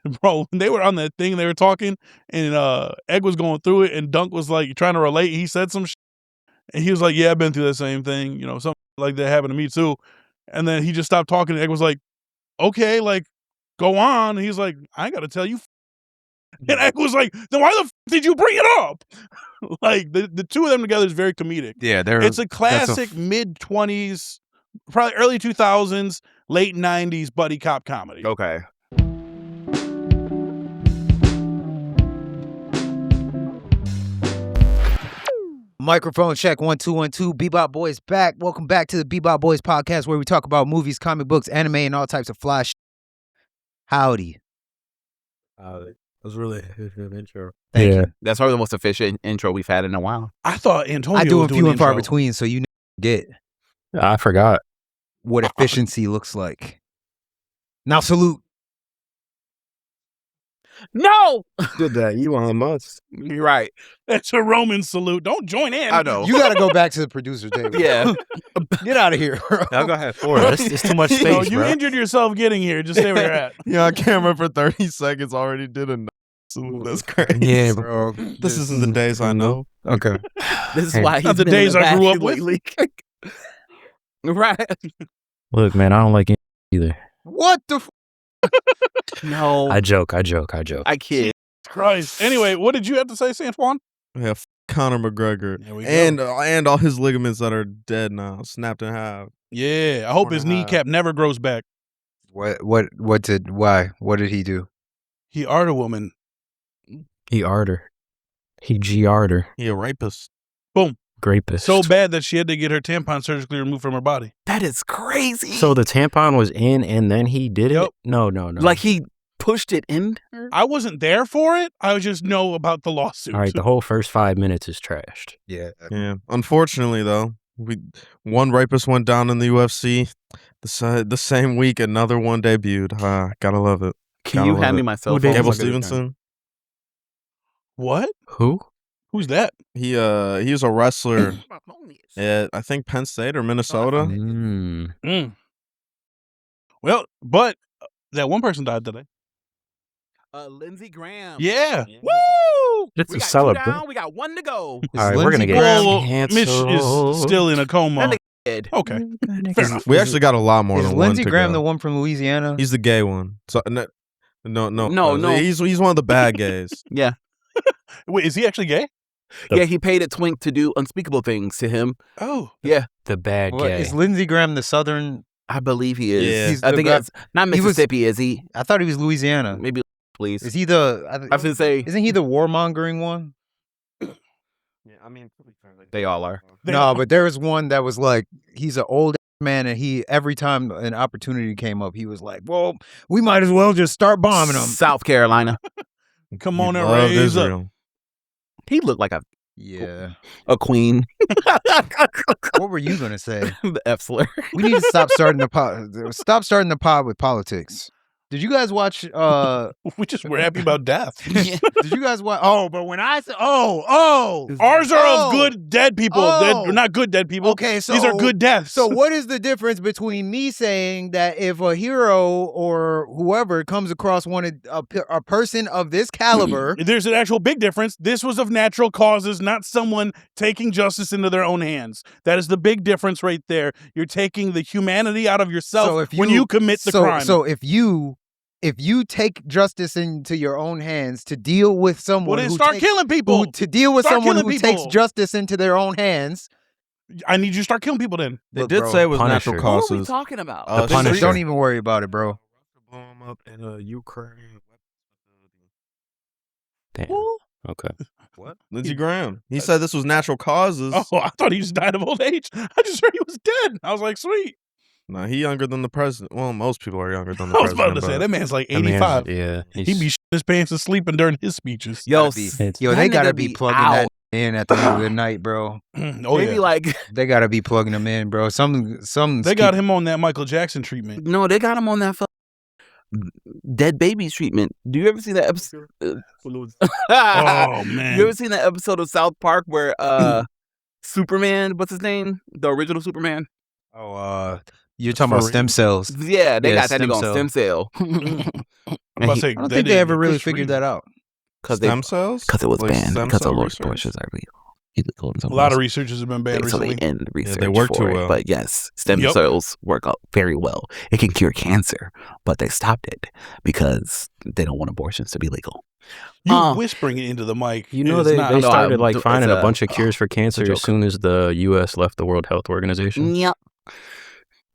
bro, when they were on that thing, they were talking, and Egg was going through it, and Dunk was like trying to relate. He said some shit, and he was like, "Yeah, I've been through the same thing. Something like that happened to me too." And then he just stopped talking, and Egg was like, "Okay, like, go on." And he's like, "I ain't got to tell you." And Egg was like, "Then why the f did you bring it up?" Like the two of them together is very comedic. Yeah, it's a classic mid-20s, probably early 2000s, late 90s buddy cop comedy. Okay. Microphone check 1 2 1 2. Bebop Boys back. Welcome back to the Bebop Boys Podcast, where we talk about movies, comic books, anime, and all types of fly shit. Howdy. That was really a good intro. Thank you. That's probably the most efficient intro we've had in a while. I thought Antonio I do was a few doing and far intro. between, so you get I forgot. what efficiency looks like. Now salute. No! Did that? Elon Musk. You're right. That's a Roman salute. Don't join in. I know. You got to go back to the producer table. Yeah. Get out of here, bro. Y'all go ahead for it. It's too much space, No, you bro. injured yourself getting here. Just stay where you're at. Yeah, on camera for 30 seconds already did a salute. That's crazy. Yeah, Bro. This isn't the days I know. Okay. This is Hey. why he's Not the been in days I grew up with. lately. Right. Look, man, I don't like it either. What the No. I joke. I kid. Christ. Anyway, what did you have to say, Sanjuan? Yeah, Conor McGregor. There we go. And all his ligaments that are dead now, snapped in half. Yeah, I hope his 4.5. kneecap never grows back. Why? What did he do? He art a woman. He art her. He G-art her. He a rapist. Grapist. So bad that she had to get her tampon surgically removed from her body. That is crazy. So the tampon was in and then he did Yep. it? No. like he pushed it in her? I wasn't there for it. I just know about the lawsuit. All right, the whole first 5 minutes is trashed. Yeah. Yeah. Unfortunately, though, one rapist went down in the UFC. The same week, another one debuted. Gotta love it. Can you hand me my cell Who phone? did- Gable so I can- Stevenson. What? Who? Who's that? He was a wrestler at I think Penn State or Minnesota. Well, but that one person died today. Lindsey Graham. Yeah. Woo! It's We a got 2 celebration. down, we got 1 to go. All right, we're Lindsey going to get Graham Well, canceled. Mitch is still in a coma. That Dead. Okay. Fair enough. We actually got a lot more Is than Lindsey one to Graham go. the one from Louisiana? He's the gay one. So no. No. He's one of the bad gays. Yeah. Wait, is he actually gay? Yeah, he paid a twink to do unspeakable things to him. Oh. The bad What, guy. is Lindsey Graham the Southern? I believe he is. Yeah. He's I the think guy- it's not he was- Mississippi, is he? I thought he was Louisiana. Maybe, please. Is he the? I was going to say, Isn't he the warmongering one? Yeah, I mean, they all are. No, but there was one that was like he's an old man, and he every time an opportunity came up, he was like, "Well, we might as well just start bombing them." South Carolina. Come on and loved raise up. Israel. He looked like Yeah. a queen. What were you gonna say? The F slur. We need to stop starting the pod. Stop starting the pod with politics. Did you guys watch? We just were happy about death. Did you guys watch? Oh, but when I said, oh, Ours are Oh. of good dead people. Oh. They're not good dead people. okay. So These are good deaths. So what is the difference between me saying that if a hero or whoever comes across a person of this caliber, There's an actual big difference. This was of natural causes, not someone taking justice into their own hands. That is the big difference right there. You're taking the humanity out of yourself So if when you- you commit the crime. So if you take justice into your own hands to deal with someone well, then who start takes, killing people. to deal with Start someone killing who takes people. justice into their own hands, I need you to start killing people then. They Look, did bro, say it was Punisher. natural What are we causes. talking about? The this Punisher. is- don't even worry about it, bro. Blow him up in Ukraine. Damn. Who? Okay. What? Lindsey Graham. He said this was natural causes. Oh, I thought he just died of old age. I just heard he was dead. I was like, sweet. No, he younger than the president. Well, most people are younger than the I was president. about to say, but- that man's like That man's- 85. Yeah. He'd be shitting his pants and sleeping during his speeches. Yo, Gotta be- It's- Yo, that they gotta nigga be be plugging out. that in at the end of the night, bro. Oh, maybe yeah. like, They gotta be plugging them in, bro. Some They got him on that Michael Jackson treatment. no, they got him on that dead babies treatment. Do you ever see that episode? Oh, man. You ever seen that episode of South Park where Superman, what's his name? The original Superman? You're talking about For stem cells. Yeah, they Yeah, got that nigga on stem stem cell. I'm about to say I don't think they ever really figured that out. Because Stem cells? Because it was Like banned. stem Because cell of Lord research? abortions are illegal. A lot of researchers have been banned So they recently. end research they work for too it. well. But yes, stem Yep. cells work out very well. It can cure cancer, but they stopped it because they don't want abortions to be legal. You whispering it into the mic. You know is they not- started like it's finding a a- bunch of cures for cancer joke. as soon as the U.S. left the World Health Organization. Yep.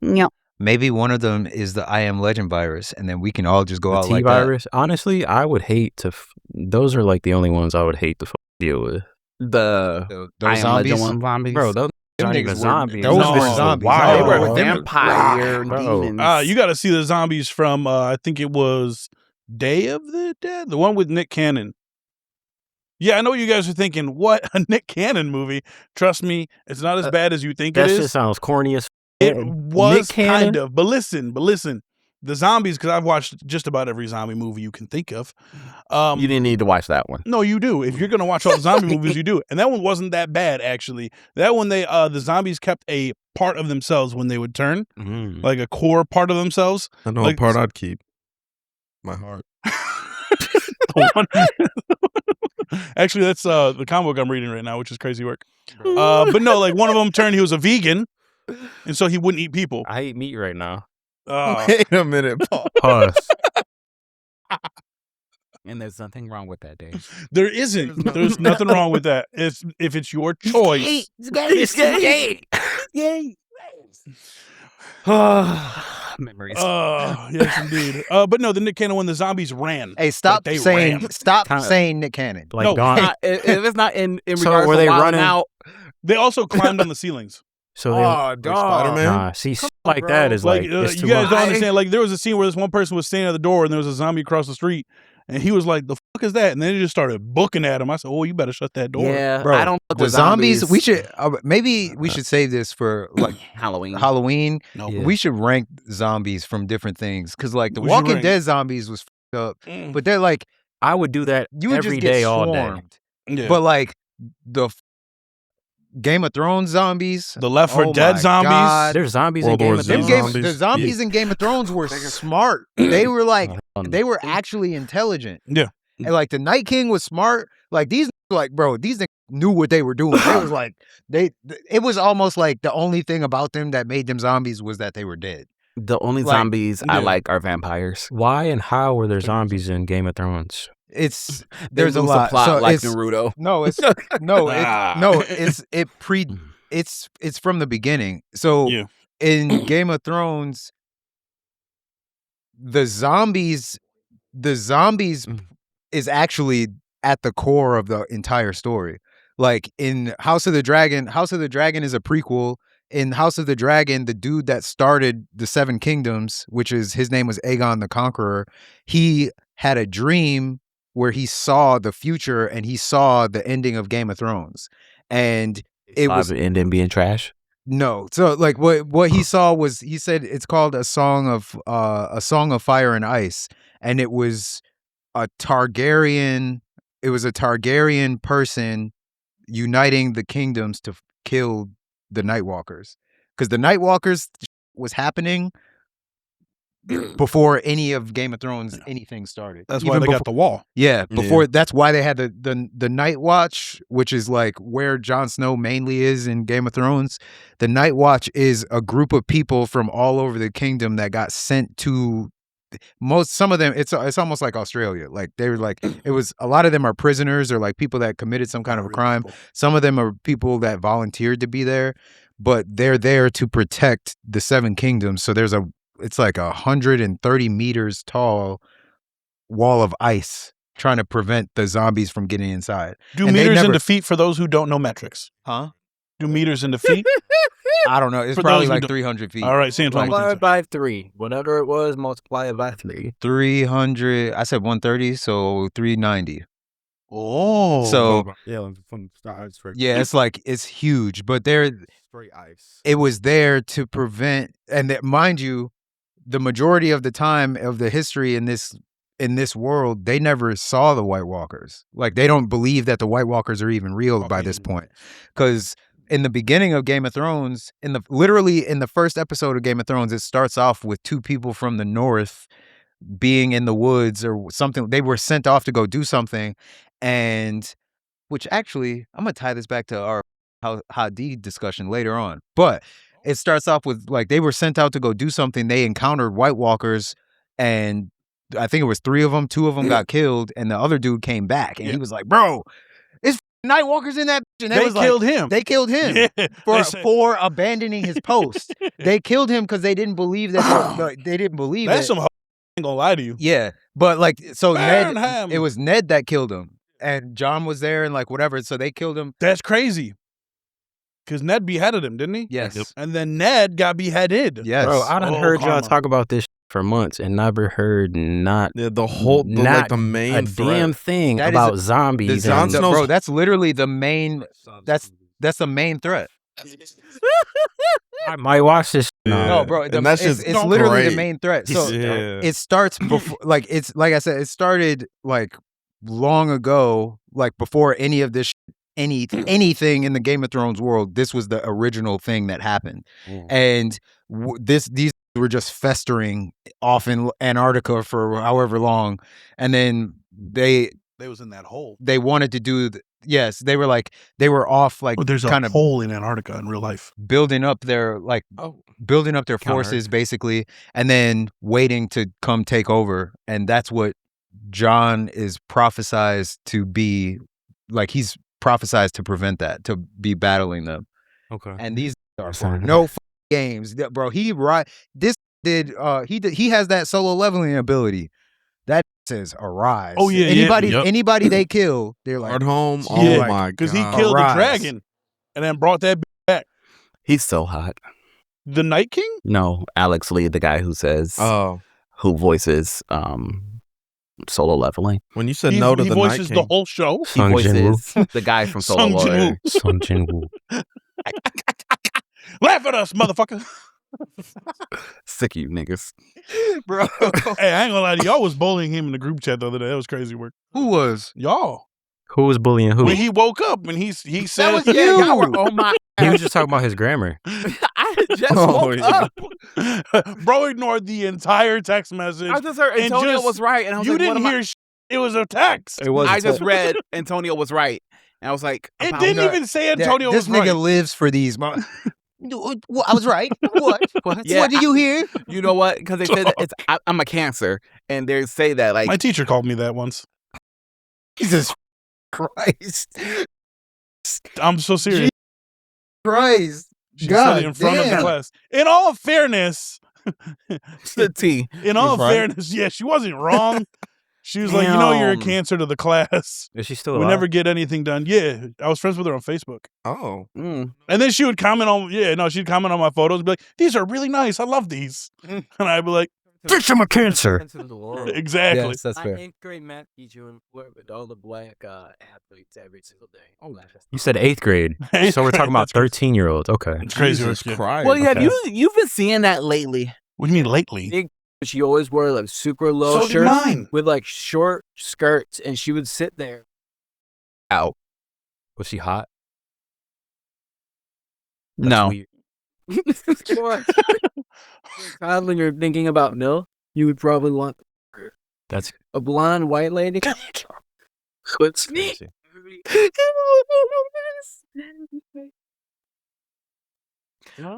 Yep. Maybe one of them is the I Am Legend virus, and then we can all just go The out T like virus. Honestly, I would hate to. Those are like the only ones I would hate to deal with. The that. I Those Am Legend zombies, zombies. Bro, those Them aren't niggas even were- zombies. those No, were zombies. wow. They were Oh, vampire bro. demons. You got to see the zombies from, I think it was Day of the Dead, the one with Nick Cannon. Yeah, I know what you guys are thinking. What? A Nick Cannon movie? Trust me, it's not as bad as you think That it shit is. sounds corny as. It Nick was Cannon? kind of. But listen. The zombies, because I've watched just about every zombie movie you can think of. You didn't need to watch that one. No, you do. If you're gonna watch all the zombie movies, you do. And that one wasn't that bad, actually. That one, the zombies kept a part of themselves when they would turn, like a core part of themselves. I know Like- a part I'd keep. My heart. The one- Actually, that's the comic book I'm reading right now, which is crazy work. But no, like one of them turned. He was a vegan, and so he wouldn't eat people. I eat meat right now. Wait a minute, Paul. Pause. And there's nothing wrong with that, Dave. There isn't. There's nothing wrong with that. If it's your choice. Yay. Memories. Yes, indeed. But no, the Nick Cannon one, the zombies ran. Hey, stop they saying ran. saying Nick Cannon. Like No, gone. If it's not in So regards were to they Wild running- Out. They also climbed on the ceilings. So they. Oh, dog. Spider-Man? Nah, see, shit like bro. that is Like, like, you it's too guys much. don't understand. Like, there was a scene where this one person was standing at the door, and there was a zombie across the street, and he was like, "The fuck is that?" And then he just started booking at him. I said, "Oh, you better shut that door." Yeah, Bro, I don't fuck The with zombies, we should maybe we should save this for like Halloween. Halloween. No. Yeah. We should rank zombies from different things because like the We should Walking rank- Dead zombies was fucked up, Mm. but they're like I would do that you would every just get day, all day. swarmed. Yeah. But like the Game of Thrones zombies, The Left 4 oh Dead my zombies. God. There's zombies World in Game War of Z Them Thrones. zombies. the zombies in Game of Thrones were smart. They were like they were actually intelligent. Yeah. And like the Night King was smart. Like these like bro, these niggas knew what they were doing. They was like it was almost like the only thing about them that made them zombies was that they were dead. The only Like, zombies I yeah. like are vampires. Why and how were there zombies in Game of Thrones? It's They there's a lose lot. the plot So like it's, Naruto. no, it's no, Ah. it's from the beginning. So Yeah. in Game of Thrones, the zombies is actually at the core of the entire story. Like in House of the Dragon is a prequel. In House of the Dragon, the dude that started the Seven Kingdoms, his name was Aegon the Conqueror, he had a dream where he saw the future and he saw the ending of Game of Thrones. And it was and then being trash. no. So like what he saw was he said it's called a song of fire and ice, and it was a Targaryen. It was a Targaryen person uniting the kingdoms to kill the Nightwalkers, because the Nightwalkers was happening before any of Game of Thrones anything started. That's Even why they before, got the wall. yeah, before that's why they had the Night Watch, which is like where Jon Snow mainly is in Game of Thrones. The Night Watch is a group of people from all over the kingdom that got sent to some of them. It's almost like Australia. Like they were like it was a lot of them are prisoners or like people that committed some kind of a crime. Some of them are people that volunteered to be there, but they're there to protect the Seven Kingdoms. So it's like 130 meters tall wall of ice trying to prevent the zombies from getting inside. Do And they meters never- into feet for those who don't know metrics? Huh? Do meters into feet? I don't know. It's For probably those who like don't- 300 feet. All right, Santoine. Multiply it by 3. Whatever it was, multiply it by 3. 300. I said 130, so 390. Oh. So Yeah, from stars for yeah, it's huge, but straight ice. it was there to prevent, and that, mind you, the majority of the time of the history in this world, they never saw the White Walkers. Like they don't believe that the White Walkers are even real by this point, because in the beginning of Game of Thrones, literally in the first episode of Game of Thrones, it starts off with two people from the north being in the woods or something. They were sent off to go do something, and which actually I'm gonna tie this back to our HotD discussion later on. But it starts off with like they were sent out to go do something. They encountered White Walkers, and I think it was 3 of them. 2 of them got killed, and the other dude came back, and he was like, "Bro, it's Night Walkers in that." And They killed him. They killed him for abandoning his post. They killed him because they didn't believe that. They didn't believe That's it. some. I ain't gonna lie to you. Yeah, but like so, Burn Ned. him. It was Ned that killed him, and John was there, and like whatever. So they killed him. That's crazy. Because Ned beheaded him, didn't he? Yes. And then Ned got beheaded. Yes. Bro, I done Oh, heard y'all karma. talk about this for months and never heard not The whole, like the main a threat. damn thing That is about the zombies. Jon and- Snow's- bro, that's literally the main. That's the main threat. I might watch this. Yeah. No, bro, And that's it's just literally the great. main threat. So Yeah. it starts before, like it's like I said, it started like long ago, like before any of this. Anything in the Game of Thrones world, this was the original thing that happened, and these were just festering off in Antarctica for however long, and then they was in that hole. they wanted to do yes, they were like they were off like There's a kind of hole in Antarctica in real life. building up their forces basically, and then waiting to come take over, and that's what Jon is prophesized to be like. He's prophesized to prevent that, to be battling them. Okay. And these are for no games, bro. He has that solo leveling ability that says arise. Oh, yeah, anybody they kill, they're like Hard home. Yeah, Oh my god. Because he killed Arise. the dragon and then brought that back. He's so hot. The Night King? No, Alex Lee, the guy who says, Oh, who voices solo leveling. when you said He no to the Night voices King, the whole show. He Sung Jin-woo. voices the guy from Solo Sung Jin-woo. Leveling. Sung Jin-woo. Laugh at us, motherfucker. Sick of you niggas. bro. Hey, I ain't gonna lie to you. Y'all was bullying him in the group chat the other day. That was crazy work. Who was? Y'all. Who was bullying who? When he woke up and he said, was you. y'all were on my He was just talking about his grammar. I just Oh, woke yeah. up. Bro ignored the entire text message. I just heard And Antonio just- was right, and I was You like, didn't what am hear it was a text. It was. I just read Antonio was right, and I was like, It about didn't what? even say Antonio this was nigga right. lives for these. I was right. What? Yeah, What did you hear? You know what? Because they said that I'm a Cancer, and they say that like My teacher called me that once. Jesus Christ. I'm so serious. Christ. She God said it in front of the damn. class. In all fairness, it's the T. in all right. fairness, yeah, she wasn't wrong. She was like, you know, you're a Damn. Cancer to the class. Is she still We alive? never get anything done. Yeah, I was friends with her on Facebook. oh, Mm. And then she would comment on, she'd comment on my photos and be like, these are really nice. I love these. And I'd be like, Bitch, I'm a Cancer. exactly. Yes, that's My fair. 8th grade math teacher would flirt with all the black athletes every single day. Oh, You said 8th grade. So we're talking about 13-year-olds. Okay. It's crazy. Jesus Yeah. Christ. Well, have Okay. you've been seeing that lately? What do you mean lately? She always wore like super low So did shirts mine. with like short skirts, and she would sit there. Out. Was she hot? That's No. weird. What? Child, when you're thinking about milk, you would probably want That's a blonde white lady. What's crazy.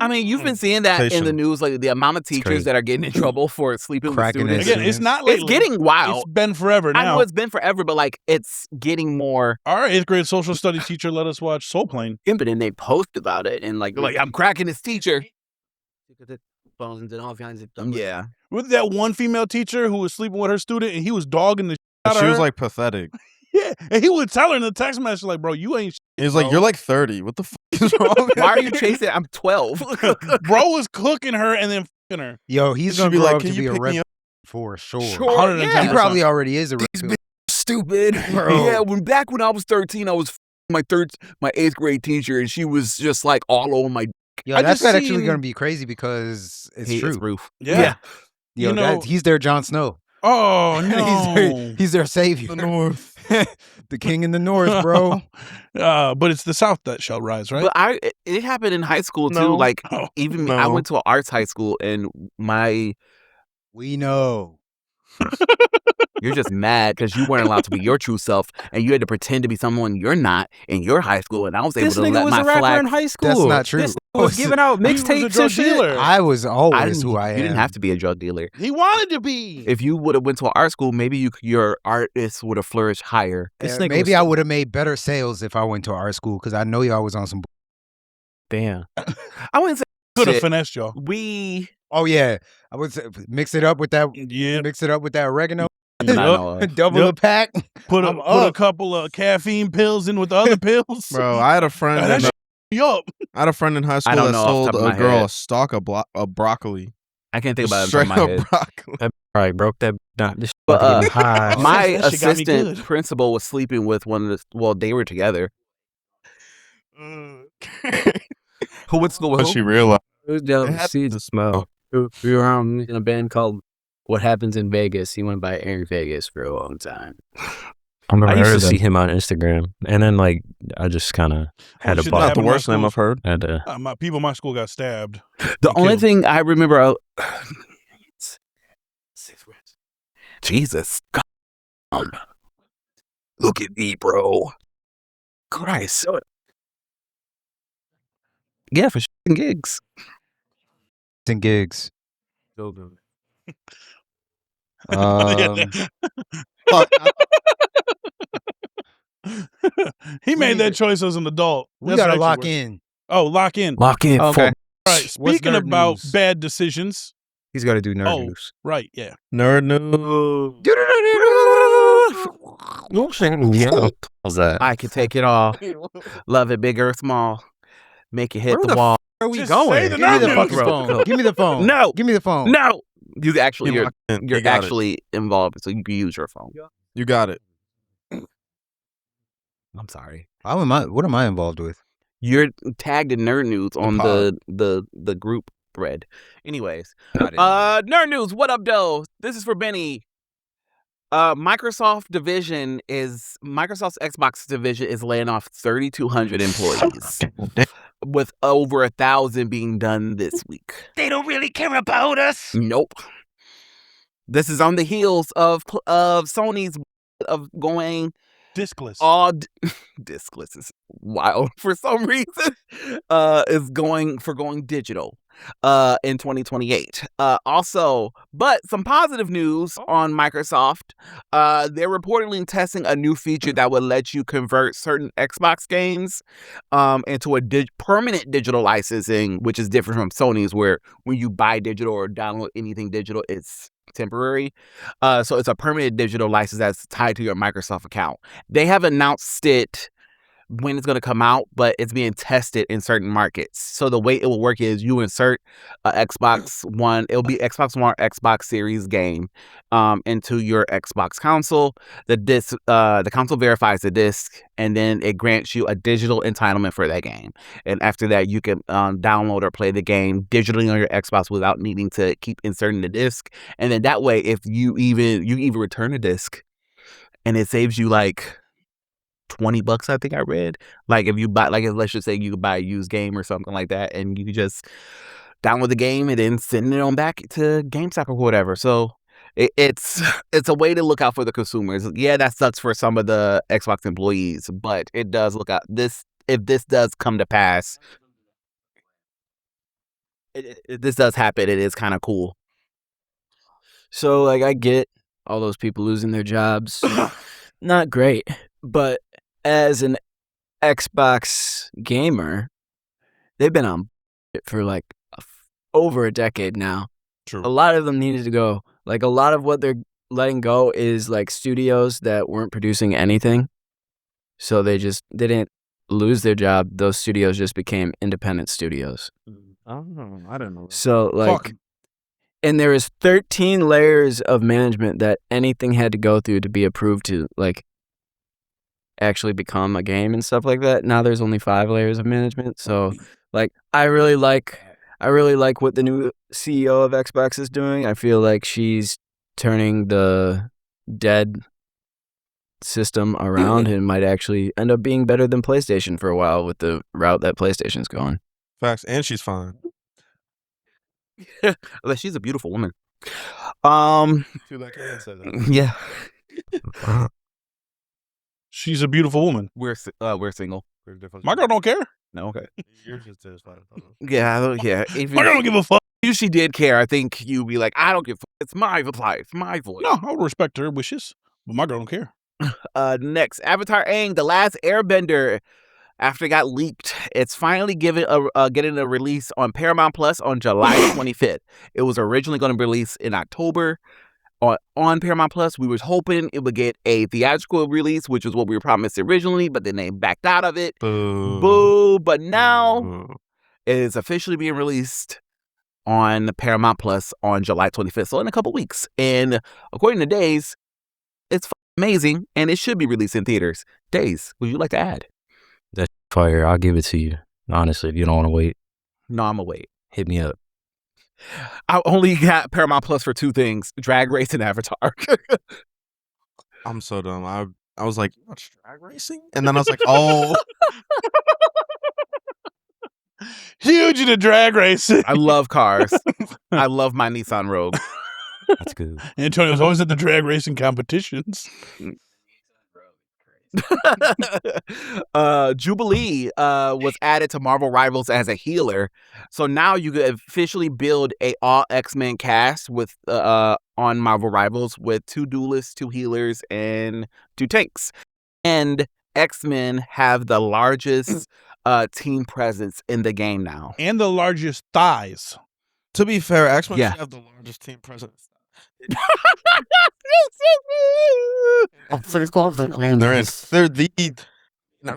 I mean, you've been seeing that in the Patient. news, like the amount of teachers crazy. that are getting in trouble for sleeping Cracking with their students. Again, it's not It's lately. getting wild. It's been forever I now. know it's been forever, but like it's getting more. Our 8th grade social studies teacher let us watch Soul Plane. But then they post about it and like Like I'm cracking this teacher. phones and all kinds of Yeah. With that one female teacher who was sleeping with her student and he was dogging the shit out of She was her. like pathetic. Yeah, and he would tell her in the text message like, bro, you ain't He was like, bro. "You're like 30. What the fuck is wrong?" Why are you chasing? I'm 12. Bro was cooking her and then fucking her. Yo, he's She'd gonna be grow like, up "Can to you be a pick me rep up?" for sure. Sure. 110%. Yeah. He probably already is a rep. Stupid. Bro. Yeah, back when I was 13, I was my 8th grade teacher, and she was just like all over my Yo, I that's just actually seen- gonna be crazy because it's true. roof. Yeah. Yo, You know- he's their Jon Snow. Oh no. he's their savior. The North. The king in the north, bro. But it's the South that shall rise, right? But it happened in high school too. No. Like Oh, even me, I no. went to an arts high school, and my We know. You're just mad because you weren't allowed to be your true self, and you had to pretend to be someone you're not in your high school. And I was able This to nigga let was my a rapper flag. in high school. That's not true. This nigga was giving out He was a mixtapes drug and shit. dealer. I was I always didn't, who I am. You didn't have to be a drug dealer. He wanted to be. If you would have went to an art school, maybe your artist would have flourished higher. This Yeah, nigga maybe was- I would have made better sales if I went to art school because I know y'all was on some. Damn. I wouldn't say Could have shit. finessed y'all. We Oh yeah, I would say, mix it up with that. Yeah. Mix it up with that oregano. that I know of. Double Yup. the pack. Put a I'm put a up. couple of caffeine pills in with the other pills. Bro, I had a friend. And that shit me up. I had a friend in high school don't that know off the sold top of a my girl head. a stalk of broccoli. I can't think about it Straight on my up head. broccoli. That probably broke that down. This shit But, about to get me high. My That shit got me assistant good. principal was sleeping with one of the. Well, they were together. Who went to school with But who? she realized. It was down It to had- see the smell. We were in a band called What Happens in Vegas. He went by Aaron Vegas for a long time. I heard used to of see them. him on Instagram, and then like I just kind of had Oh, a shit, that block. Not the happened in my worst name school. I've heard. Had to. My people in my school got stabbed. The and only killed. thing I remember. Jesus. God. Look at me, bro. Christ. Yeah, for gigs. And gigs. He made need that to- choice as an adult. We That's gotta actually lock worse. in. Oh, lock in. Lock in. Okay. Right. What's Speaking nerd about news? bad decisions. He's got to do nerd Oh. news. Right. Yeah. Nerd news. How's that? I can take it all. Love it, big or small. Make you hit Where the the wall. Where are we Just going? say the Give me the nerd fucking news. phone. Give me the phone. No. Give me the phone. No. You actually, You you're, locked in. you're You got it. actually involved, so you can use your phone. You got it. I'm sorry. What am I involved with? You're tagged in nerd news on pod. the group thread. Anyways, I didn't know. nerd news. What up, though? This is for Benny. Microsoft's Xbox division is laying off 3,200 employees, with over 1,000 being done this week. They don't really care about us. Nope. This is on the heels of Sony's of going Discless. all discless is wild for some reason. Is going digital in 2028. Also, but some positive news on Microsoft. They're reportedly testing a new feature that would let you convert certain Xbox games into a permanent digital licensing, which is different from Sony's, where when you buy digital or download anything digital, it's temporary. So it's a permanent digital license that's tied to your Microsoft account. They have announced it when it's going to come out, but it's being tested in certain markets. So the way it will work is you insert a Xbox One, it'll be Xbox One or Xbox Series game into your Xbox console. The console verifies the disc, and then it grants you a digital entitlement for that game. And after that, you can download or play the game digitally on your Xbox without needing to keep inserting the disc. And then that way, if you even return a disc, and it saves you like $20, I think I read. Like if you buy, like let's just say you could buy a used game or something like that, and you could just download the game and then send it on back to GameStop or whatever. So it's a way to look out for the consumers. Yeah, that sucks for some of the Xbox employees, but it does look out. If this does come to pass, if this does happen, it is kind of cool. So, like, I get all those people losing their jobs. Not great. But as an Xbox gamer, they've been on it for, like, over a decade now. True. A lot of them needed to go. Like, a lot of what they're letting go is, like, studios that weren't producing anything. So they didn't lose their job. Those studios just became independent studios. Oh, I don't know. So, like... Fuck. And there is 13 layers of management that anything had to go through to be approved to, like, actually become a game and stuff like that. Now there's only 5 layers of management. So, like, I really like what the new CEO of Xbox is doing. I feel like she's turning the dead system around and might actually end up being better than PlayStation for a while with the route that PlayStation's going. Facts, and she's fine. She's a beautiful woman. Dude, I can't say that. Yeah, She's a beautiful woman. we're single. My girl don't care. No, okay. Yours is satisfied. Yeah. If My girl don't give a fuck. if she did care, I think you'd be like, I don't give a fuck. It's my life, my voice. No, I would respect her wishes, but my girl don't care. Next, Avatar Aang, The Last Airbender. After it got leaked, it's finally getting a release on Paramount Plus on July 25th. It was originally going to be released in October on Paramount Plus. We was hoping it would get a theatrical release, which was what we were promised originally, but then they backed out of it. Boo. But now it is officially being released on Paramount Plus on July 25th, so in a couple weeks. And according to Days, it's amazing, and it should be released in theaters. Days, would you like to add? That's fire. I'll give it to you. Honestly, if you don't want to wait, No, I'm going to wait. hit me up. I only got Paramount Plus for two things: Drag Race and Avatar. I'm so dumb. I was like, what's drag racing? And then I was like, oh. Huge into drag racing. I love cars. I love my Nissan Rogue. That's good. Antonio's always at the drag racing competitions. Jubilee was added to Marvel Rivals as a healer, so now you could officially build a all X-Men cast with on Marvel Rivals with 2 duelists, 2 healers, and 2 tanks. And X-Men have the largest team presence in the game now. And the largest thighs. To be fair, X-Men Yeah. should have the largest team presence. They're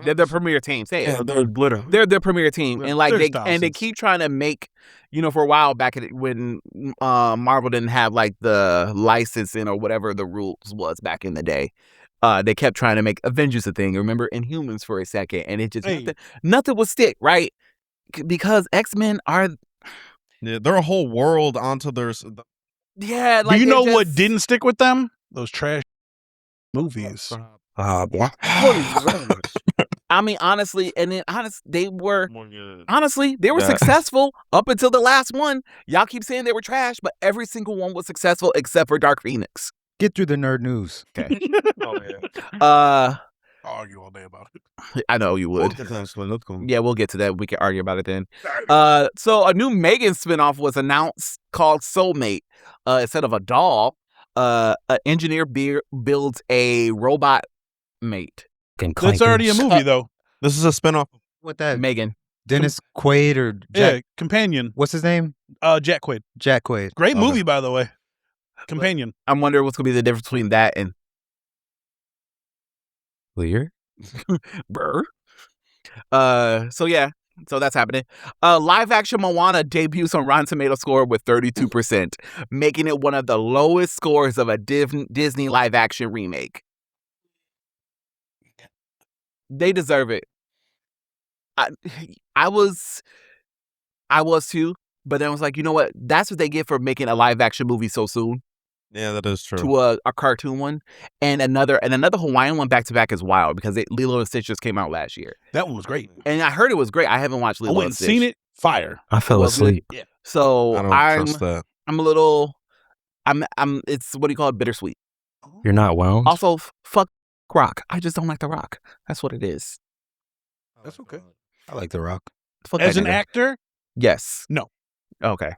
They're the premier team. Say it. they're literally. They're the premier team, and like There's they thousands. keep trying to make, for a while back when Marvel didn't have like the licensing or whatever the rules was back in the day. They kept trying to make Avengers a thing. Remember Inhumans for a second, and it just nothing would stick, right? Because X-Men are They're a whole world onto their. like Do you know they're what just- didn't stick with them? Those trash movies. I mean, honestly, they were Yeah. successful up until the last one. Y'all keep saying they were trash, but every single one was successful except for Dark Phoenix. Get through the nerd news. Oh, yeah. I'll argue all day about it. I know you would. Let's go. Yeah, we'll get to that. We can argue about it then. So a new Megan spinoff was announced called Soulmate. Instead of a doll, an engineer builds a robot mate. That's already a movie, though. This is a spinoff. What that? Megan. Dennis Quaid or Jack? Yeah, Companion. What's his name? Jack Quaid. Jack Quaid. Great Okay. movie, by the way. Companion. I wonder what's gonna be the difference between that and Lear? Burr. So that's happening. Live action Moana debuts on Rotten Tomato score with 32%, making it one of the lowest scores of a Disney live action remake. They deserve it. I was too, but then I was like, you know what? That's what they get for making a live action movie so soon Yeah, that is true. to a cartoon one, and another Hawaiian one back to back is wild because Lilo and Stitch just came out last year, That one was great. and I heard it was great. I haven't watched I Lilo went and and Stitch. seen it. Fire. I fell Was it? asleep. Yeah. So I don't I'm trust that. a little. I'm. It's what do you call it? Bittersweet. You're not wound? Also, fuck Rock. I just don't like The Rock. That's what it is. That's okay. I like The Rock. Fuck As that an nigga. actor, Yes. No. Okay.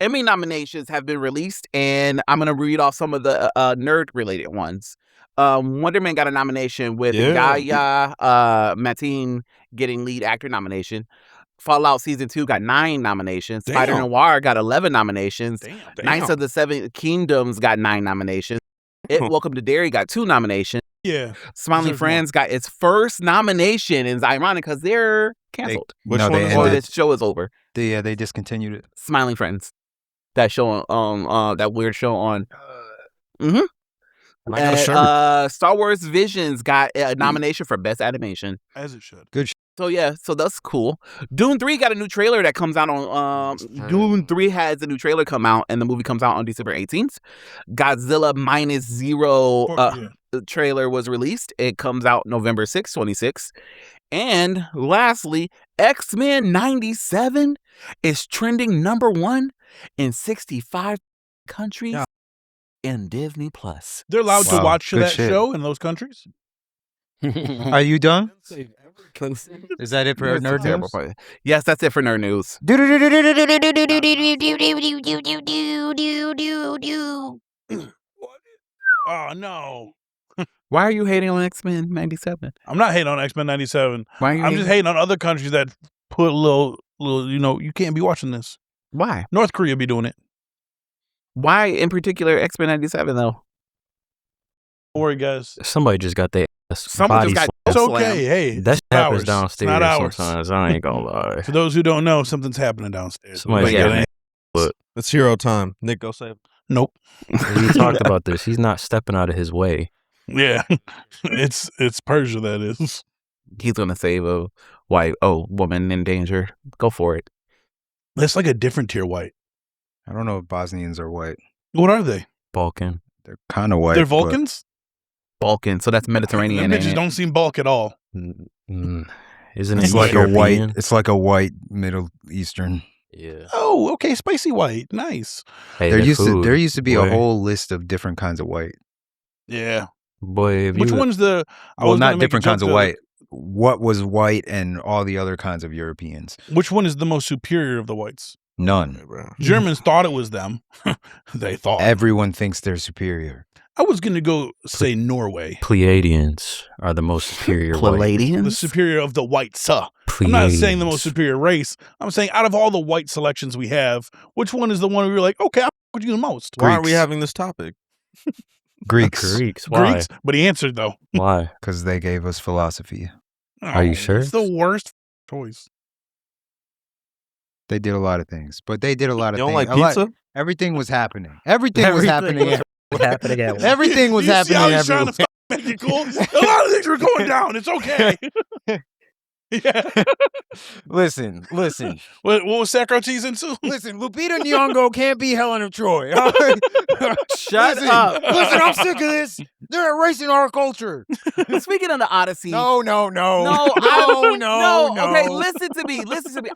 Emmy nominations have been released, and I'm gonna read off some of the nerd-related ones. Wonder Man got a nomination with Yeah. Gaia Mateen getting lead actor nomination. Fallout Season 2 got 9 nominations. Damn. Spider Noir got 11 nominations. damn. Knights of the Seven Kingdoms got 9 nominations. Welcome to Derry got 2 nominations. Yeah. Smiling Deserves more. Friends got its first nomination, and it's ironic because they're canceled. Which No, one they is Or that? ended. this show is over. They discontinued it. Smiling Friends. That show on that weird show on. I got a shirt. Star Wars Visions got a nomination for Best Animation. As it should. So yeah, so that's cool. Dune 3 got a new trailer that comes out on Dune 3 has a new trailer come out, and the movie comes out on December 18th. Godzilla Minus Zero Yeah. the trailer was released. It comes out November 6, 26. And lastly, X-Men 97 is trending number 1 in 65 countries and Disney Plus. They're allowed to Wow, watch good that shit. show in those countries. Are you done? Is that it for That's a nerd terrible news? part. Yes, that's it for nerd news. Oh no, Why are you hating on X-Men 97? I'm not hating on X-Men 97. Why are you I'm just hating on other countries that put little. You can't be watching this. Why? North Korea be doing it. Why in particular X-Men 97 though? Don't worry, guys. Somebody just got their Someone body just got It's slammed. okay. Hey, That it's happens ours. downstairs It's not ours. sometimes. I ain't gonna lie. For those who don't know, something's happening downstairs. Somebody's But yeah, getting it. It's hero time. Nick, go save. Nope. We talked about this. He's not stepping out of his way. Yeah, it's Persia that is. He's gonna save a woman in danger. Go for it. That's like a different tier white. I don't know if Bosnians are white. What are they? Balkan. They're kind of white. They're but Vulcans. Balkan, so that's Mediterranean. Them ain't bitches it? don't seem bulk at all. Isn't it It's like a white. European? It's like a white Middle Eastern. Yeah. Oh, okay, spicy white, nice. Hey, There that used food, to be boy. a whole list of different kinds of white. Yeah. Boy, if Which you, one's the? I Well, was gonna not make a different joke kinds of to- white. What was white and all the other kinds of Europeans? Which one is the most superior of the whites? None. Germans thought it was them. They thought. Everyone thinks they're superior. I was gonna go say Norway, Pleiadians are the most superior white. the Palladians? superior of the whites. I'm not saying the most Pleiadians. superior race. I'm saying out of all the white selections we have, which one is the one where you're like, okay, I with you the most? Why are we Greeks. having this topic? Greeks, Greeks. Why? Greeks, but he answered though. Why? because they gave us philosophy. Are you Oh, sure? It's the worst choice. They did a lot of things, but they did a lot of You don't things. like pizza? Everything was happening. Everything was happening. happening at Everything was You see how happening he's trying everywhere. to make it cool? A lot of things were going down. It's okay. Yeah. Listen. What was Socrates into? Listen, Lupita Nyong'o can't be Helen of Troy. Shut Listen, up. Listen, I'm sick of this. They're erasing our culture. Speaking of the Odyssey. No. No, Okay, listen to me.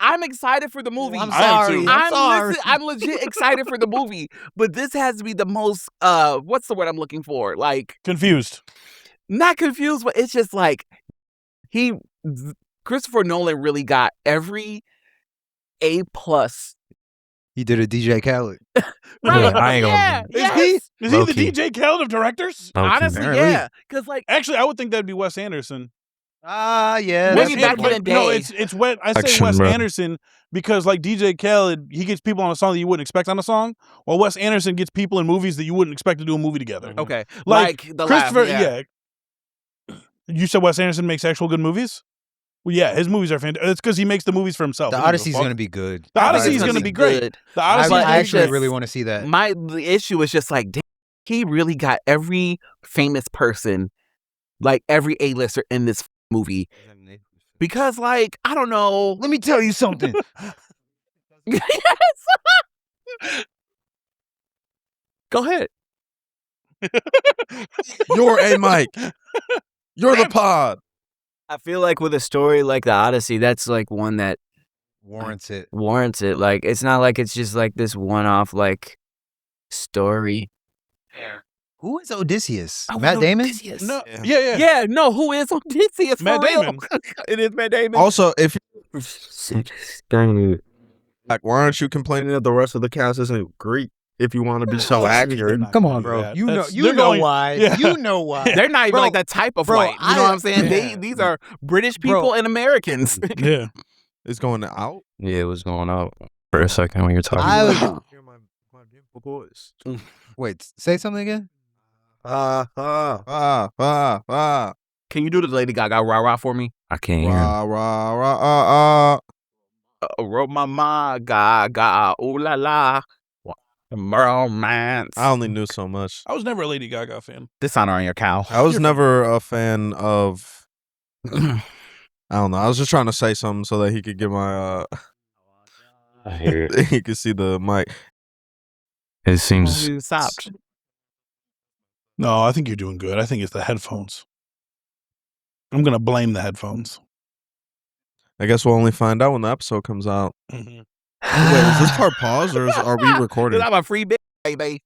I'm excited for the movie. I'm I am sorry. too. I'm sorry. I'm legit excited for the movie. But this has to be the most what's the word I'm looking for? Like, Confused. not confused, but it's just like Christopher Nolan really got every A+. He did a DJ Khaled. Right. I ain't gonna- Yeah. Is Yes. he the Low-key. DJ Khaled of directors? Okay. Honestly, Apparently. yeah. Because like Actually, I would think that'd be Wes Anderson. Yeah. Maybe that's back good. in the No, day. it's Wes. I say Action, Wes bro. Anderson because like DJ Khaled, he gets people on a song that you wouldn't expect on a song, while Wes Anderson gets people in movies that you wouldn't expect to do a movie together. okay, Like, the Christopher, last, yeah. You said Wes Anderson makes actual good movies? Well, yeah, his movies are fantastic. It's because he makes the movies for himself. The He doesn't Odyssey's give a going to fuck. be good. The Odyssey is It's going to gonna be great. good. The I, Odyssey. But I it's actually just- really want to see that. The issue is just like, damn, he really got every famous person, like every A-lister in this movie. Because, like, I don't know. Let me tell you something. Yes. Go ahead. You're a mic. You're the pod. I feel like with a story like the Odyssey, that's like one that Warrants it. warrants it. Like it's not like it's just like this one-off like story. Who is Odysseus? Oh, Matt no, Damon? Odysseus. No, Yeah. yeah. Yeah, no, who is Odysseus? Matt for real? Damon. It is Matt Damon. Also, if Dang. like, why aren't you complaining that the rest of the cast isn't Greek? If you want to be so accurate, not Come gonna on, do bro. that. You know, That's- you they're know going- why. Yeah. You know why. They're not even Bro, like that type of bro, white. You know what I'm saying? yeah. These are British people and Americans. Yeah. it's going out. Yeah, it was going out for a second when you're talking. I about was- Wait, say something again? Can you do the Lady Gaga rah rah for me? I can't hear him. Rah, rah, rah, Ro mama gaga ooh la la. Romance. I only knew so much. I was never a Lady Gaga fan. Dishonor on your cow. I was never a fan of. I don't know. I was just trying to say something so that he could get my. I hear it. He could see the mic. It seems You stopped. No, I think you're doing good. I think it's the headphones. I'm gonna blame the headphones. I guess we'll only find out when the episode comes out. Mm-hmm. Wait, is this part paused or are we recording? I'm a free bitch. baby.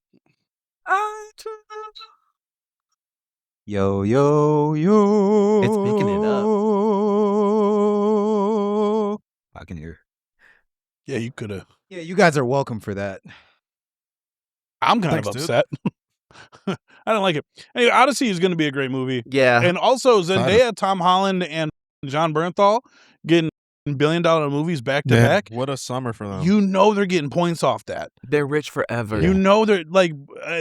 Yo, yo, yo. It's picking it up. I can hear. Yeah, you could have. Yeah, you guys are welcome for that. I'm kind Thanks, of dude. upset. I don't like it. Anyway, Odyssey is going to be a great movie. Yeah. And also Excited. Zendaya, Tom Holland, and John Bernthal getting $1 billion movies back to back. What a summer for them. You know they're getting points off that. They're rich forever. You know they're like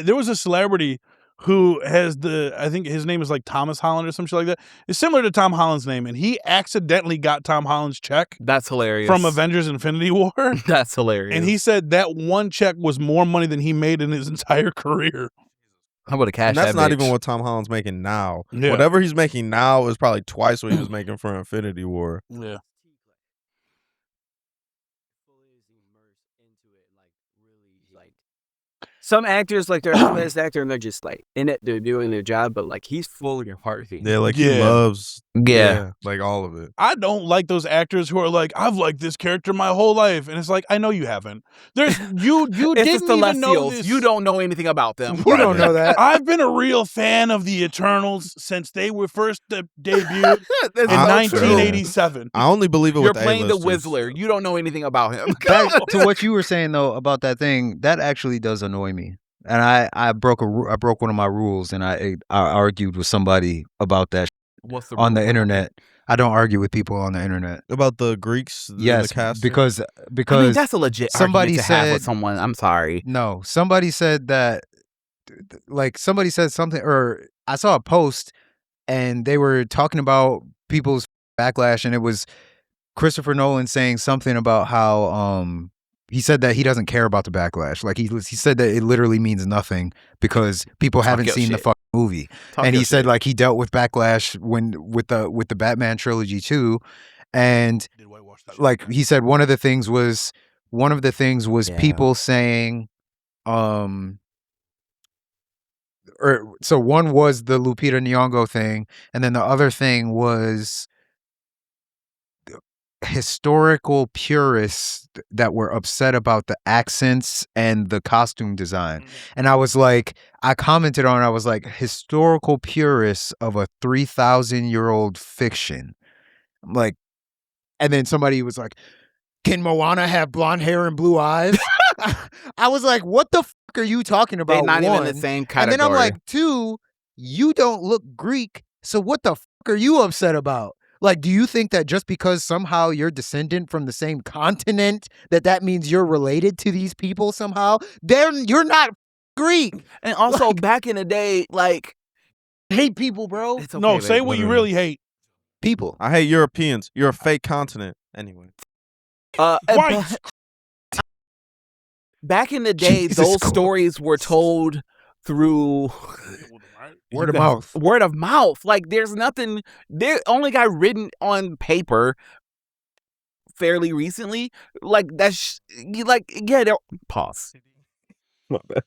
there was a celebrity who has I think his name is like Thomas Holland or some shit like that. It's similar to Tom Holland's name, and he accidentally got Tom Holland's check That's hilarious. from Avengers Infinity War. That's hilarious. And he said that one check was more money than he made in his entire career. How about a cash? And that's that not bitch. even what Tom Holland's making now. Yeah. Whatever he's making now is probably twice what he was making for Infinity War. Yeah. Some actors, like, they're the best actor and they're just, like, in it, they're doing their job, but, like, he's full of your heartbeat. Yeah, like he Yeah. loves Yeah. like all of it. I don't like those actors who are like, I've liked this character my whole life. And it's like, I know you haven't. There's you It's didn't the even know Celestials. this. You don't know anything about them. You don't know that. I've been a real fan of the Eternals since they were first debuted That's in so true. 1987. I only believe it You're with playing the A-listers. Whistler. You don't know anything about him. Back to what you were saying though about that thing, that actually does annoy me. And I broke one of my rules, and I argued with somebody about that What's the on the rule? internet. I don't argue with people on the internet. About the Greeks. Yes, the cast. because I mean, that's a legit somebody argument to have said- with someone. I'm sorry. no, somebody said that, like somebody said something, or I saw a post, and they were talking about people's backlash, and it was Christopher Nolan saying something about how he said that he doesn't care about the backlash. Like he said that it literally means nothing because people haven't your seen the shit. fucking movie. Talk And your he said shit. like he dealt with backlash with the Batman trilogy too, and like he said one of the things was Yeah. people saying so one was the Lupita Nyong'o thing, and then the other thing was historical purists that were upset about the accents and the costume design. And I was like, I commented on it, I was like, historical purists of a 3,000-year-old fiction. I'm like, and then somebody was like, can Moana have blonde hair and blue eyes? I was like, what the fuck are you talking about? They're not even in one? the same And category. then I'm like, two, you don't look Greek, so what the fuck are you upset about? Like, do you think that just because somehow you're descendant from the same continent, that means you're related to these people somehow? Then you're not Greek. and also like- back in the day, like, Hate people, bro. it's okay, No, say baby. what you really hate. People. I hate Europeans. You're a fake continent. Anyway. White. Back in the day, Jesus those Christ. stories were told through Word of mouth. Word of mouth. Like, there's nothing. They only got written on paper fairly recently. Like, that's like, yeah. They're pause. My bad.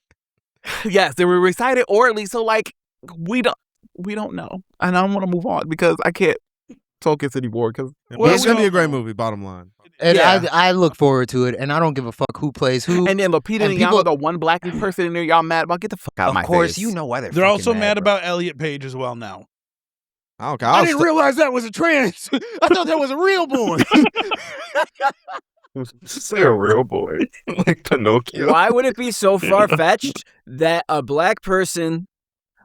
Yes, they were recited orally. So, like, we don't know, and I want to move on because I can't focus anymore. Because Well, it's we gonna be don't a great know. movie. Bottom line. And Yeah. I look forward to it, and I don't give a fuck who plays who. and then Lupita And Nyong'o, people- the one black person in there, y'all mad about? Get the fuck out of my of course, face. you know why they're They're fucking also mad bro. about Elliot Page as well now. I don't care. I I'll didn't st- realize that was a trans. I thought that was a real boy. Say a real boy, like Pinocchio. Why would it be so far fetched that a black person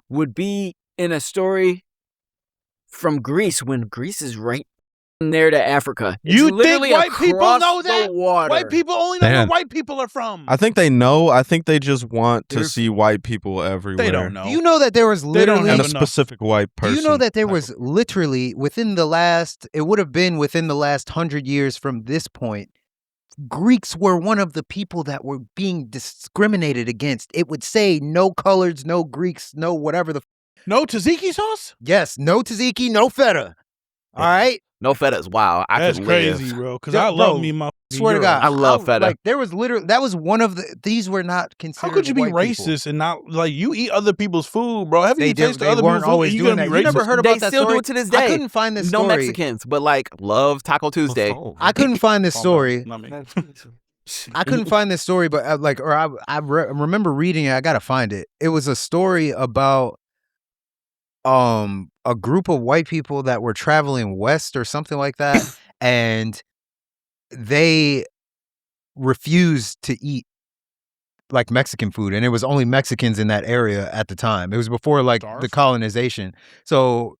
would be in a story from Greece when Greece is right there to Africa? It's You think literally white people across know the that? water. White people only know Man. where white people are from. I think they know. I think they just want to There's- see white people everywhere. They don't know. Do you know that there was They don't literally And a have enough. specific white Do person. you know that there was literally within the last 100 years from this point, Greeks were one of the people that were being discriminated against. It would say no colors, no Greeks, no whatever the. No tzatziki sauce? Yes, no tzatziki, no feta. All right? No feta is wild. I That's could crazy, live. bro. Because Yo, I love bro, me my. Swear to euros. God. I love feta. Like, there was literally, that was one of the, these were not considered How could you be white people. racist and not like you eat other people's food, bro? Haven't They you did- tasted they other weren't people's food? always You doing gonna be that. You never racist? heard They about that still do story? it to this I day. couldn't find this No story. Mexicans, but like love Taco Tuesday. Oh. I couldn't find this Oh, story. not me. I couldn't find this story, but I remember reading it. I gotta find it. It was a story about a group of white people that were traveling west or something like that, and they refused to eat like Mexican food, and it was only Mexicans in that area at the time. It was before like the colonization, so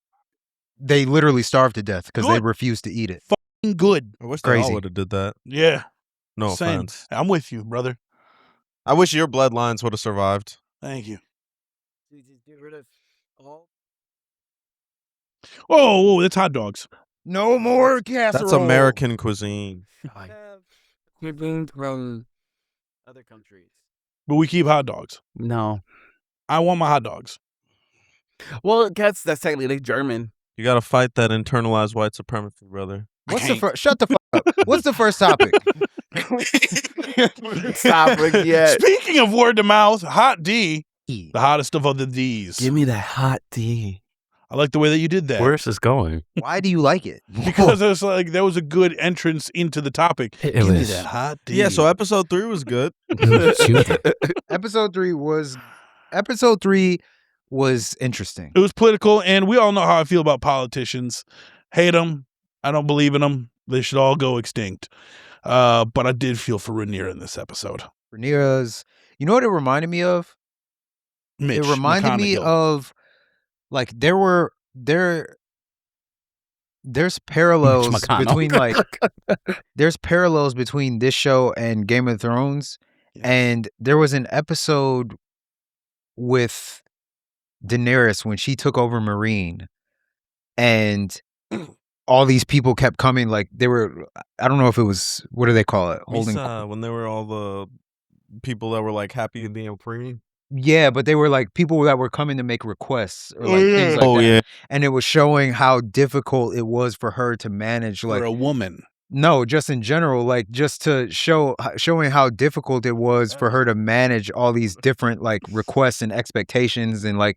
they literally starved to death because they refused to eat it. Fucking good. I wish they all would have did that. Yeah. No Same. offense. I'm with you, brother. I wish your bloodlines would have survived. Thank you. Just get rid of all. Oh, it's hot dogs. No more casserole. That's American cuisine. Cuisine from other countries. But we keep hot dogs. No. I want my hot dogs. Well, that's technically German. You got to fight that internalized white supremacy, brother. What's the first? Shut the fuck up. What's the first topic? Topic, yeah. Speaking of word to mouth, HotD, the hottest of the D's. Give me that hot D. I like the way that you did that. Where's this going? Why do you like it? Because it was like there was a good entrance into the topic. It Give me was- that hot D. Yeah, so episode 3 was good. Episode 3 was interesting. It was political, and we all know how I feel about politicians. Hate them. I don't believe in them. They should all go extinct. But I did feel for Rhaenyra in this episode. Rhaenyra's, you know what it reminded me of? Mitch It reminded me McConaughey. of like there's parallels McConnell. between like there's parallels between this show and Game of Thrones. Yes. And there was an episode with Daenerys when she took over Marine, and all these people kept coming. Like they were, I don't know if it was, what do they call it? Holding. When they were all the people that were like happy to be free. Yeah, but they were like people that were coming to make requests or like things like that. Yeah. And it was showing how difficult it was for her to manage, like For a woman. no, just in general, like just to showing how difficult it was for her to manage all these different like requests and expectations and like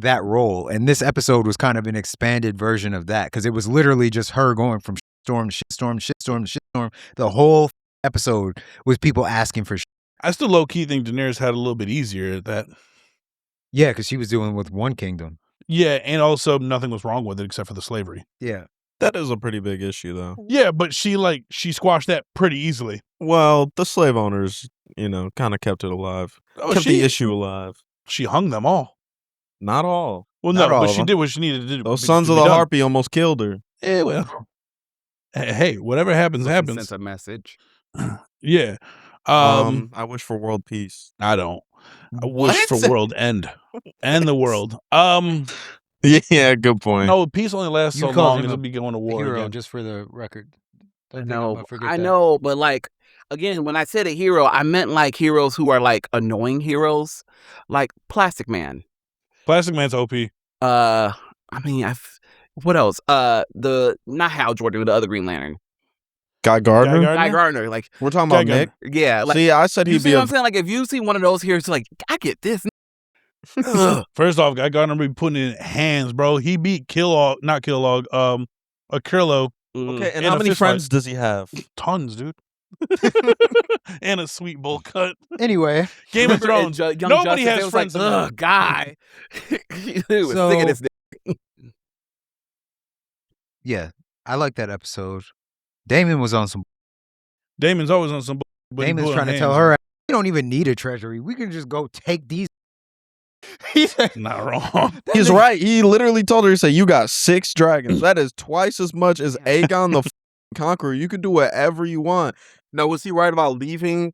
that role. And this episode was kind of an expanded version of that because it was literally just her going from storm to shitstorm to shitstorm to shitstorm. The whole episode was people asking for shit. I still low-key think Daenerys had a little bit easier at that. Yeah, because she was dealing with one kingdom. Yeah, and also nothing was wrong with it except for the slavery. Yeah. That is a pretty big issue, though. Yeah, but she squashed that pretty easily. Well, the slave owners, kind of kept it alive. Oh, Kept the issue alive. She hung them all. Not all. Well, Not no, all but of she them. did what she needed to do. Those to sons be of the done. Harpy almost killed her. Yeah, well. Hey, whatever happens, happens. Sense of message. Yeah. I wish for world peace. I don't. I wish for world end. End the world. Yeah, good point. No, peace only lasts You so called long him as a it'll be going to war Hero, again. just for the record. I know, but like again, when I said a hero, I meant like heroes who are like annoying heroes, like Plastic Man. Plastic Man's OP. I mean, what else? Not Hal Jordan, the other Green Lantern, Guy Gardner? Guy Gardner. Like, We're talking Guy about Nick. yeah, like See, I said you he'd see be what a I'm saying? Like, if you see one of those heroes, like I get this. First off, I got him be putting in hands, bro. He beat Akirlo. Okay, and In how a many fist friends does he have? Tons, dude. And a sweet bowl cut. Anyway, Game of Thrones. Young Nobody Justice, has it was friends Like, in ugh, that. guy. He was So- sick of this. yeah, I like that episode. Daemon was on some. Damon's always on some. But he Damon's pulling trying to tell hands. her, we don't even need a treasury. We can just go take these. He's Not wrong. He's right. He literally told her, he said, you got 6 dragons. That is twice as much as Aegon the Conqueror. You can do whatever you want. Now, was he right about leaving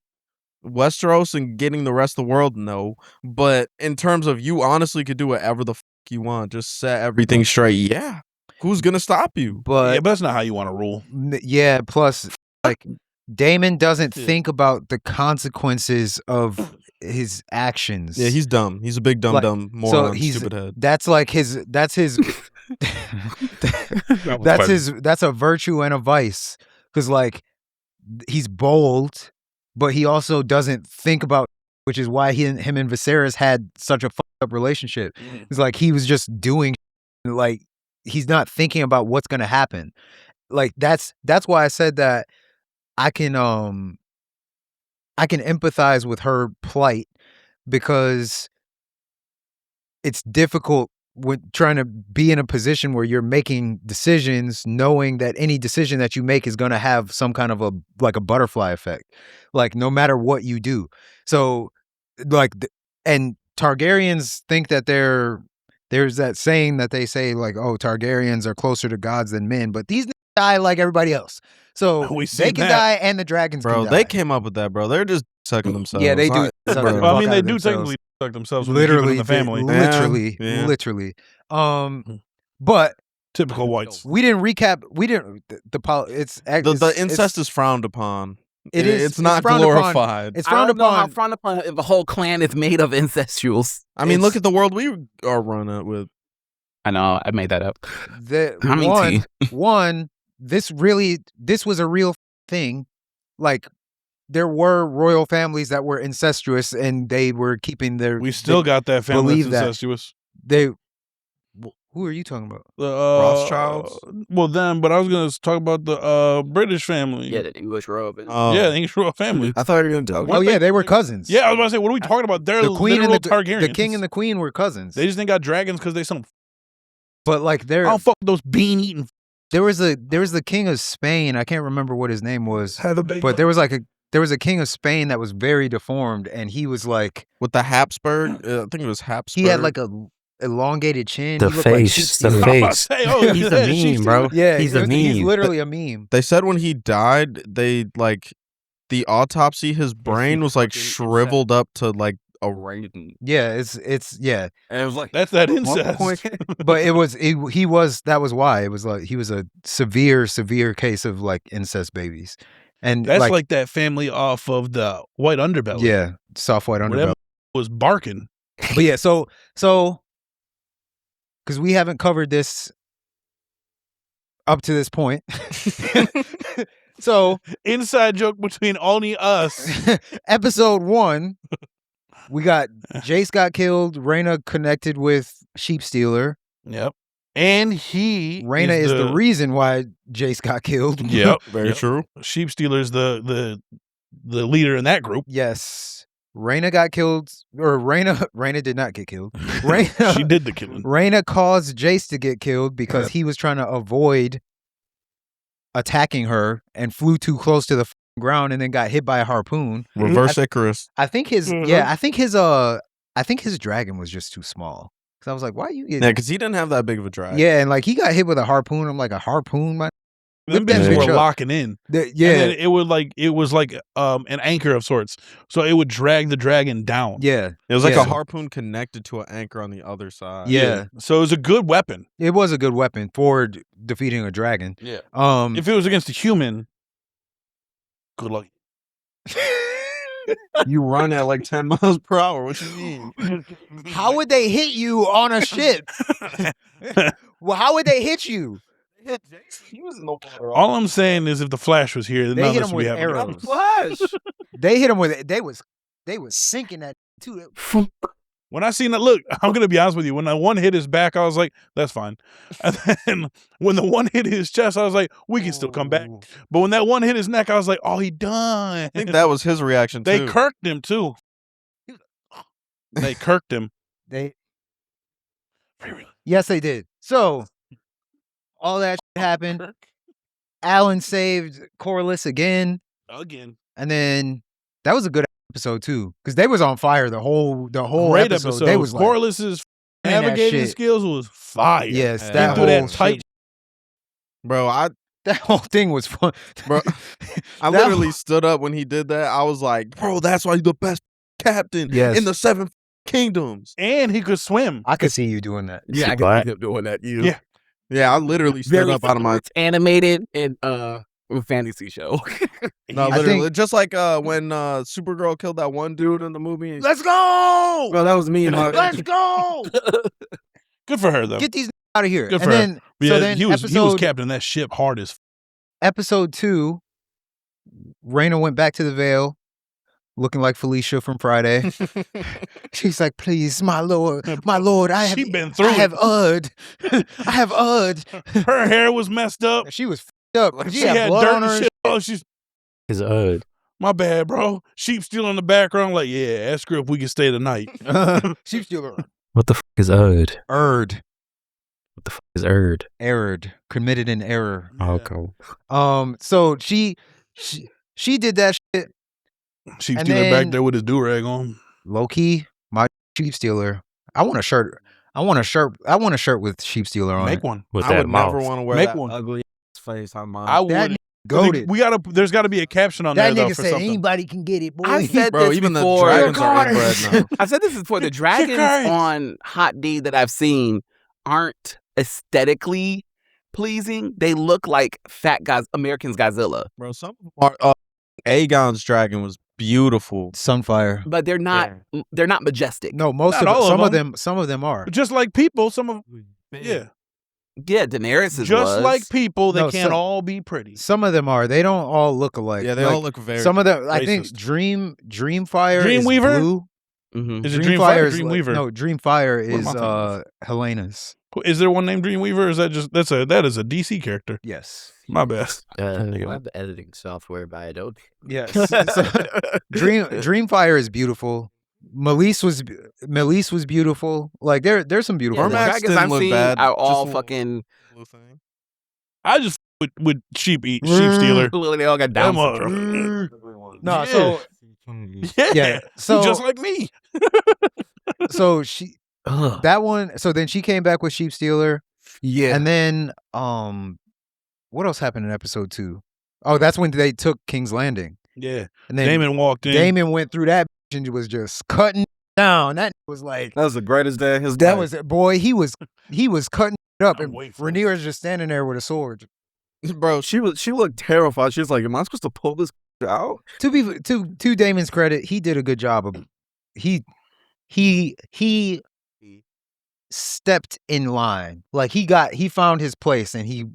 Westeros and getting the rest of the world? No. But in terms of you honestly could do whatever the you want, just set everything straight. Yeah. Who's going to stop you? But Yeah, but that's not how you want to rule. yeah, plus like Daemon doesn't Yeah. think about the consequences of his actions. Yeah, he's dumb. He's a big dumb, Like, dumb moron, he's- stupid head. That's like his. That's his. That's a virtue and a vice. Because like he's bold, but he also doesn't think about, which is why him and Viserys had such a fucked up relationship. It's like he was just doing, like he's not thinking about what's gonna happen. Like that's why I said that I can empathize with her plight because it's difficult with trying to be in a position where you're making decisions, knowing that any decision that you make is going to have some kind of a butterfly effect, like no matter what you do. So like, and Targaryens think that there's that saying that they say like, oh, Targaryens are closer to gods than men, but these die like everybody else. So they can die and the dragons can die. They came up with that, bro. They're just sucking themselves. Yeah, they do. I mean, they do technically suck themselves when they keep it in the family. Literally. But typical whites. We didn't recap. We didn't. The incest is frowned upon. It is. It's not glorified. It's frowned upon. How frowned upon if a whole clan is made of incestuals. I mean, look at the world we are running with. I know. I made that up. This was a real thing. Like, there were royal families that were incestuous, and they were keeping their. We still got that family that's incestuous. Who are you talking about? Rothschilds? Well, them, but I was going to talk about the British family. Yeah, the English royal. Yeah, the English royal family. I thought you were going to talk about. Oh, yeah, they were cousins. Yeah, I was about to say, what are we talking about? They're the queen and Targaryens. The king and the queen were cousins. They just ain't got dragons because they some. But like, I don't fuck with those bean eating. There was the king of Spain. I can't remember what his name was. But there was a king of Spain that was very deformed, and he was like with the Habsburg. I think it was Habsburg. He had like a elongated chin. The face. He's a meme, bro. Yeah, he's a meme. He's literally a meme. They said when he died, the autopsy, his brain was like shriveled up to like a ring. Yeah, it's yeah. And it was like that's that incest. But that was why it was like he was a severe case of like incest babies. And that's like that family off of the white underbelly. Yeah, soft white underbelly was barking. But yeah, so because we haven't covered this up to this point. So inside joke between only us. Episode 1, we got Jace got killed. Rhaena connected with Sheepstealer. Yep. And Rhaena is the reason why Jace got killed. Yep. Very true. Sheepstealer's the leader in that group. Yes. Rhaena got killed, or Rhaena did not get killed. Rhaena, she did the killing. Rhaena caused Jace to get killed because he was trying to avoid attacking her and flew too close to the ground and then got hit by a harpoon. Reverse Icarus. I think his dragon was just too small. Because I was like, why are you getting... Yeah, because he didn't have that big of a dragon. Yeah, and like he got hit with a harpoon. I'm like, a harpoon, man. Them things were locking in. Yeah. And it was like an anchor of sorts. So it would drag the dragon down. Yeah. It was like a harpoon connected to an anchor on the other side. Yeah. So it was a good weapon. It was a good weapon for defeating a dragon. Yeah. If it was against a human, good luck. You run at like 10 miles per hour. What you mean? How would they hit you on a ship? Well, how would they hit you? He was in the water. All I'm saying is if the Flash was here, then they none hit of this him would be with happening. arrows. Flash. They hit him with they was sinking that too. When I seen that, look, I'm gonna be honest with you. When that one hit his back, I was like, "That's fine." And then when the one hit his chest, I was like, "We can still come back." But when that one hit his neck, I was like, "Oh, he done." I think that was his reaction too. They kirked him too. They kirked him. Yes, they did. So all that shit happened. Alan saved Corlys again, and then that was a good episode too, because they was on fire the whole Great episode. They was Corlys's navigating skills was fire. Yes, that whole that tight. Bro, that whole thing was fun. Bro, I literally stood up when he did that. I was like, bro, that's why he's the best captain in the 7 kingdoms. And he could swim. I could see you doing that. Yeah, I could see him doing that. Yeah, I literally stood up out of my... It's animated and a fantasy show. No, literally. Just like when Supergirl killed that one dude in the movie. And... Let's go! Bro, that was me and my... Let's go! Good for her, though. Get these out of here. Good for her. Yeah, he was captaining that ship hard as... Episode 2, Rhaena went back to the Vale, looking like Felicia from Friday. She's like, please, my lord, I have Erd. I have Erd. Her hair was messed up. She was f***ed up. She had blood dirt on her. and shit. Oh, she's... His Erd. My bad, bro. Sheepstealer in the background, like, yeah, ask her if we can stay the night. Sheepstealer. What the fuck is Erd? Erd. What the fuck is Erd? Erred. Committed an error. Yeah. Okay. So she did that shit. Sheepstealer back there with his do-rag on. Low key, my Sheepstealer. I want a shirt. I want a shirt with Sheepstealer on Make it. one. With I that would mouth. never want to wear Make that one. ugly face on mine. I That would. goated. There's got to be a caption on That there, though, nigga for said something. anybody can get it, boy. I said Bro, this even the before. dragons are inbred now. I said this before. The dragons cards. on HotD that I've seen aren't aesthetically pleasing. They look like fat guys, American's Godzilla, Bro, some are, Aegon's dragon was beautiful. Sunfire. but they're not. They're not majestic. No, most Not of all of some of them are. Just like people, some of yeah. Yeah, Daenerys is Just like people, they No, can't some- all be pretty. Some of them are. They don't all look alike. Yeah, they Like, all look very. Some of them, I think, racist. Dreamfire Dreamweaver? is blue. Mhm. Is it Dreamfire Dreamfire or is Dreamweaver? No, Dreamfire What am is I thinking of? Helena's. Is there one named Dreamweaver? Or is that just that is a DC character? Yes. My bad. Web editing software by Adobe. Yes. Dreamfire is beautiful. Melise was beautiful. Like there's some beautiful Yeah, the Ermax ones. dragons didn't I've look seen bad, are all just a fucking. blue thing. I just with Sheepstealer. They all got Down Them, syndrome. No, Yeah. so Yeah, yeah. So just like me. so she Ugh. that one. So then she came back with Sheepstealer, Yeah, and then what else happened in episode 2? Oh, that's when they took King's Landing, Yeah, and then Daemon walked in. Daemon went through that bitch and was just cutting down. That was like That was the greatest day of his that life. was boy. He was cutting it up, I'm and waiting for it. Rhaenyra's just standing there with a sword. Bro, she looked terrified. She was like, "Am I supposed to pull this out?" To Damon's credit, he did a good job of he stepped in line. Like he found his place and he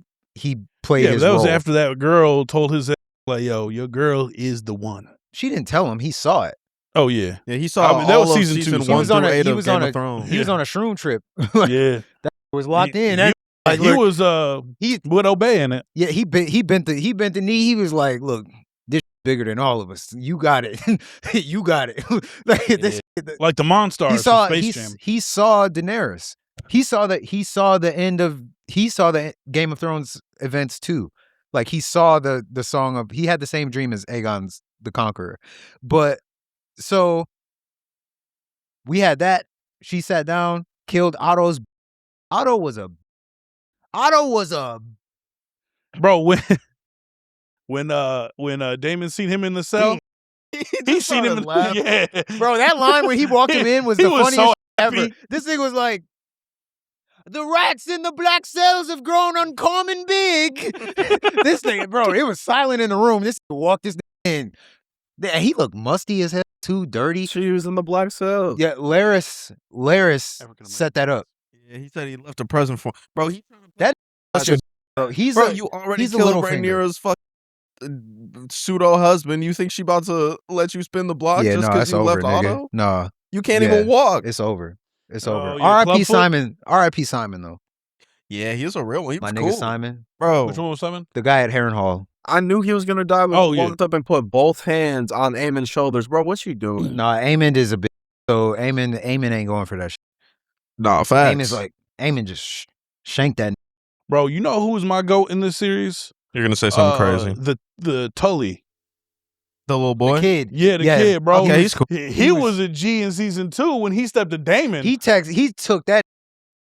played Yeah, his that was role. after that girl told his ass, like, "Yo, your girl is the one." She didn't tell him. He saw it. Oh yeah, Yeah, he saw. I mean, that was all of season 2, season so- He 1 was on through a 8 he of was Game on of a Thrones. he was on a shroom trip. Like, yeah. was locked in. He, That he was he with obeying it. yeah he bent the knee. He was like, look, this bigger than all of us. You got it. You got it. Like this. Like the Monstars He saw from Space Jam. he saw Daenerys. He saw the Game of Thrones events too. Like he saw the song of he had the same dream as Aegon the Conqueror. But so we had that. She sat down, killed Otto's. Otto was a Bro, when Daemon seen him in the cell, he seen him in yeah. Bro, that line where he walked him in was He the was funniest so ever. happy. This thing was like, the rats in the black cells have grown uncommon big. This thing, bro, it was silent in the room. This nigga walked this in. And he looked musty as hell, too dirty. She was in the black cell. Yeah, Laris set that up. Yeah, he said he left a present for. Bro, he That bro, he's bro, a, you already he's a killed Littlefinger. Rhaenyra's fucking pseudo husband. You think she about to let you spin the block yeah, just no, because it's you over, left nigga. Otto? Nah, You can't Yeah. even walk. it's over. It's Oh, over. yeah, R.I.P. Clubfoot? Simon. R.I.P. Simon though. Yeah, he was a real one. He My was nigga cool. Simon, Bro, Which one was Simon? the guy at Harrenhal. I knew he was gonna die, but Oh, yeah. walked up and put both hands on Aemon's shoulders. Bro, what you doing? Nah, Aemon is a bit. So Aemon ain't going for that shit. Nah, facts. Aemon just shanked that. Bro, you know who was my GOAT in this series? You're gonna say The Tully. The little boy. The kid. Yeah, the Yeah, kid, bro. okay, he's cool. He was a G in season 2 when he stepped to Daemon. He took that.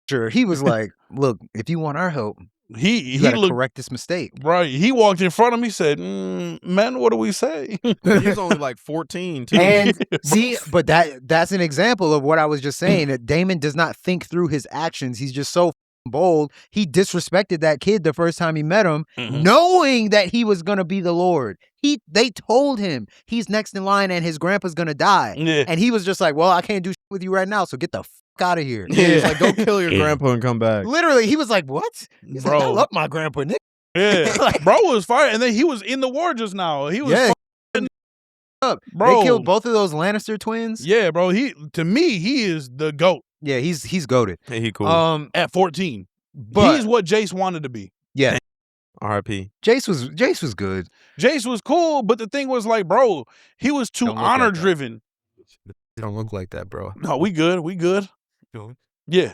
Sure, he was like, "Look, if you want our help, He you gotta looked correct this mistake." right. He walked in front of me, said, "Man, what do we say?" He was only like 14 too. And see, but that's an example of what I was just saying. That Daemon does not think through his actions. He's just so bold. He disrespected that kid the first time he met him, Mhm. knowing that he was gonna be the Lord. They told him he's next in line and his grandpa's gonna die, Yeah. and he was just like, "Well, I can't do shit with you right now, so get the fuck out of here." Yeah, it's like go kill your grandpa and come back. Literally, he was like, "What?" He's like, "I Bro. love my grandpa, nigga." Yeah. Like- Bro was fire. And then he was in the war just now. He was Yeah. fucking- Up. Bro. They killed both of those Lannister twins. Yeah, bro. To me, he is the GOAT Yeah, he's goated. Hey, he cool. at 14. But He's what Jace wanted to be. yeah, R.I.P. Jace was good. Jace was cool, but the thing was like, bro, he was too Don't look like honor that. driven. You don't look like that, bro. No, we good. Yeah.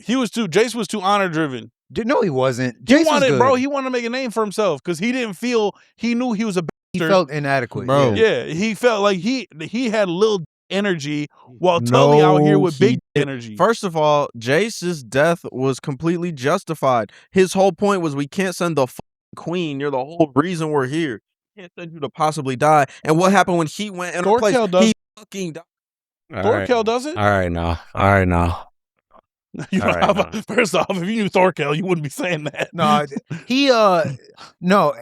Jace was too honor driven. No, he wasn't. He Jace was wanted, good. bro, he wanted to make a name for himself because he knew he was a He bastard. felt inadequate. Bro. Yeah, he felt like he had little energy while Tully out here with big energy. First of all, Jace's death was completely justified. His whole point was we can't send the queen. You're the whole reason we're here. We can't send you to possibly die. And what happened when he went in her place? Thorkel does. He fucking died. Thorkel does it? All right, now. You All know, right, first off, if you knew Thorkel, you wouldn't be saying that. No,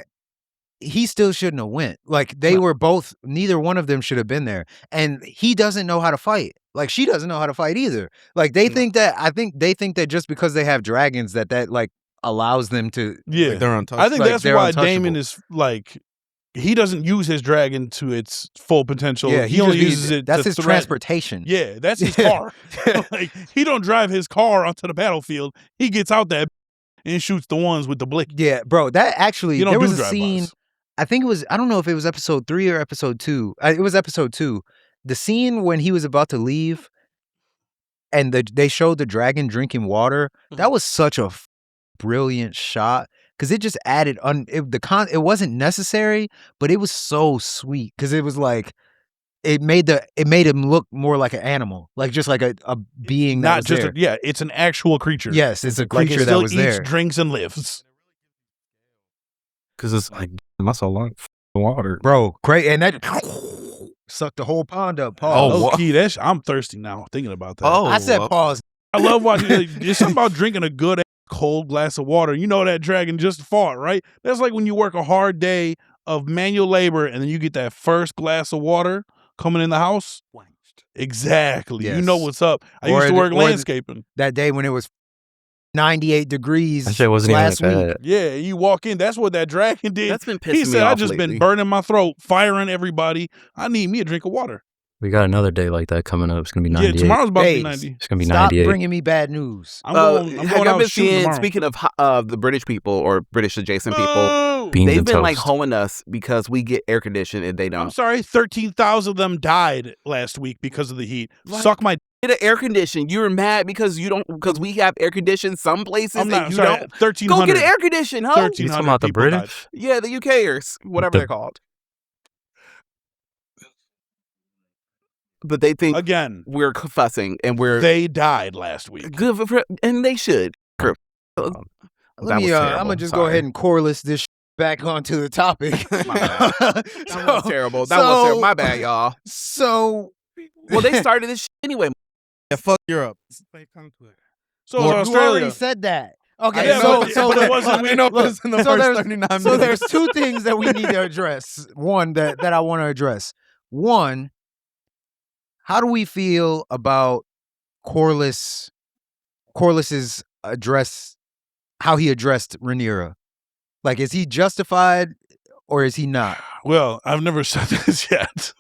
he still shouldn't have went. Like they were both, neither one of them should have been there. And he doesn't know how to fight. Like she doesn't know how to fight either. Like they think that just because they have dragons that like allows them to. Yeah, Like, they're untouchable. I think like, that's they're why untouchable. Daemon is like, he doesn't use his dragon to its full potential. Yeah, he only just uses it. That's to his threaten. transportation. Yeah, that's his car. Like he don't drive his car onto the battlefield. He gets out that and shoots the ones with the blick. Yeah, bro. That actually, You don't there do was a drive-bys. scene. I think it was. I don't know if it was episode 3 or episode 2. It was episode 2. The scene when he was about to leave, and they showed the dragon drinking water. That was such a brilliant shot because it just added it wasn't necessary, but it was so sweet because it was like it made him look more like an animal, like just like a being that Not was just there. it's an actual creature. Yes, it's a Like creature it that still was eats, there. drinks, and lives. Because it's like that's a lot of water. Bro, great, and that sucked the whole pond up. Pause. Oh, key, I'm thirsty now thinking about that. Oh, I said pause. I love watching. There's something about drinking a good cold glass of water. You know that dragon just fought, right? That's like when you work a hard day of manual labor and then you get that first glass of water coming in the house. Exactly. You know Yes. what's up. I Or used to work or landscaping. That day when it was 98 degrees. That shit wasn't even last that week. bad. Yeah, you walk in. That's what that dragon did. That's been pissing He me said, off "I just lately. been burning my throat, firing everybody. I need me a drink of water." We got another day like that coming up. It's gonna be 98. Yeah, tomorrow's about to be Days. 90. It's gonna be Stop 98. bringing me bad news. I'm have going y'all out been shooting seeing? tomorrow. Speaking of the British people or British adjacent people, Oh! Beans they've and been like toast. hoeing us because we get air conditioned and they I'm don't. sorry, 13,000 of them died last week because of the heat. What? Suck my. Get an air condition. You're mad because we have air conditioned some places I'm and not you sorry. don't. 1,300. Go get an air condition, huh? 1,300 You talking about the people died. British? Yeah, the UKers, whatever The- they're called. But they think Again, we're fussing and we're they died last week. good and they should. Let That me. was I'm terrible. gonna just go Sorry. ahead and Corlys this back onto the topic. My bad. That was terrible. That was terrible. My bad, y'all. So Well, they started this shit anyway. Yeah, fuck Europe. So you is Australia. already said that. Okay, Yeah, so but- so but it there- wasn't- I know look, this in the so first there's- 39 So there's minutes. 2 things that we need to address. One that I want to address. One, how do we feel about Corlys's address? How he addressed Rhaenyra? Like, is he justified or is he not? Well, I've never said this yet.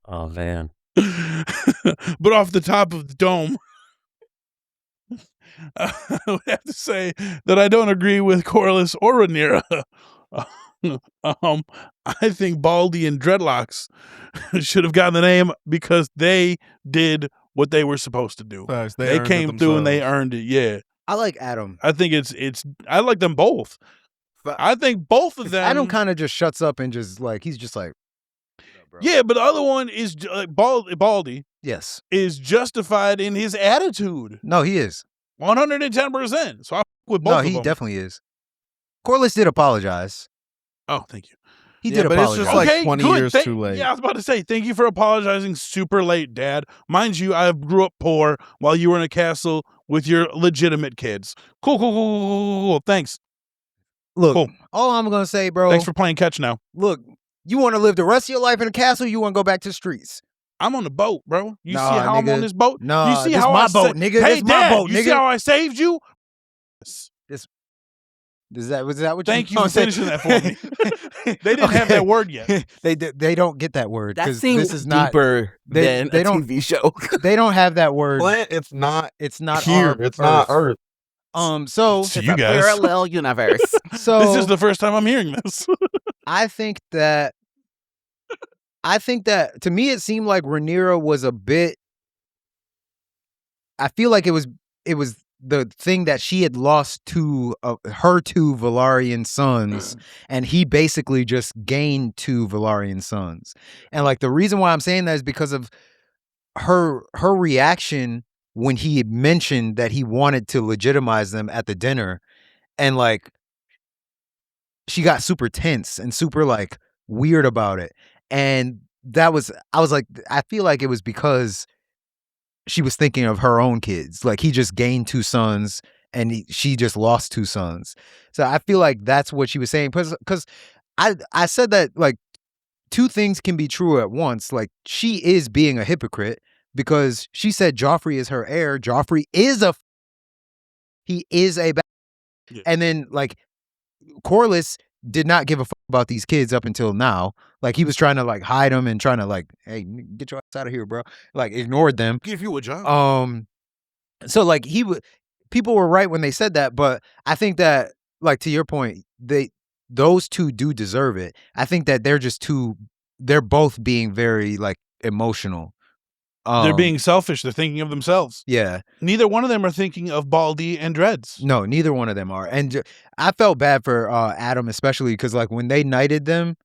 Oh man. But off the top of the dome, I would have to say that I don't agree with Corlys or Rhaenyra. I think Baldy and Dreadlocks should have gotten the name because they did what they were supposed to do. Facts, They earned it came through and they themselves. earned it. Yeah, I like Adam. I think it's. I like them both. I think both of them. Adam kind of just shuts up and just like he's just like, Yeah, but the other one is Baldy yes, is justified in his attitude, no, he is. 110%. So I with both No, of he them. definitely is. Corlys did apologize. Oh, thank you. He Yeah, did but it's apologize. just like Okay, 20 good. years too late. Yeah, I was about to say, thank you for apologizing super late, Dad. Mind you, I grew up poor while you were in a castle with your legitimate kids. Cool. Thanks. Look, Cool. all I'm gonna say, bro. Thanks for playing catch now. Look, you want to live the rest of your life in a castle? You want to go back to the streets? I'm on the boat, bro. You Nah, see how I'm nigga. on this boat? Nah, you see this how my I boat, nigga. Hey, This my Dad, boat, you see nigga. how I saved you? Was that what Thank you gonna for say? finishing that for me. They didn't have that word yet. They don't get that word That because seems this is not. deeper they- than they a don't- TV show. They don't have that word. Plant, it's not It's not here. our It's not Earth. So To It's you a guys. parallel universe. so This is the first time I'm hearing this. I think that to me it seemed like Rhaenyra was a bit. I feel like it was the thing that she had lost her two Velaryon sons, and he basically just gained two Velaryon sons. And like the reason why I'm saying that is because of her reaction when he mentioned that he wanted to legitimize them at the dinner, and like she got super tense and super like weird about it. And I was like, I feel like it was because she was thinking of her own kids. Like he just gained two sons and she just lost two sons. So I feel like that's what she was saying. Because I said that like two things can be true at once. Like she is being a hypocrite because she said Joffrey is her heir. Joffrey is he is a bad. Yeah. And then like Corlys did not give a fuck about these kids up until now. Like he was trying to like hide them and trying to like, hey, get your ass out of here, bro. Like ignored them. Give you a job. So like people were right when they said that, but I think that like to your point, those two do deserve it. I think that they're both being very like emotional. They're being selfish. They're thinking of themselves. Yeah. Neither one of them are thinking of Baldy and Dreads. No, neither one of them are. And I felt bad for Adam, especially because like when they knighted them,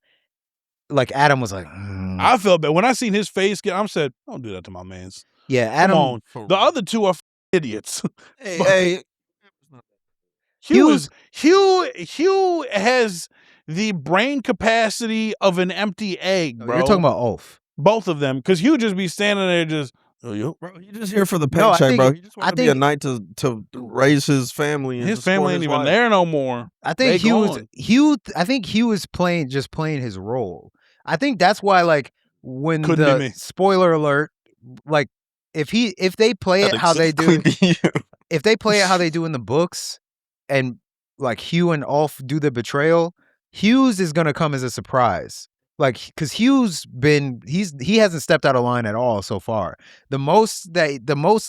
like Adam was like, I felt bad when I seen his face get. I said, "Don't do that to my man's." yeah, Adam. Come on. The other two are idiots. Hey, Hugh has the brain capacity of an empty egg, bro. You're talking about Ulf. Both of them, because Hugh just be standing there just. Oh, yo. bro, you just here for the No, I paycheck, think- bro. He just I want to be a think- knight to raise his family. And His to support family ain't his even life. there no more. I think They I think Hugh was playing his role. I think that's why like when Couldn't be me. spoiler alert, like if they play it how they do if they play it how they do in the books and like Hugh and Ulf do the betrayal, Hughes is gonna come as a surprise. Like, because Hugh's he hasn't stepped out of line at all so far. The most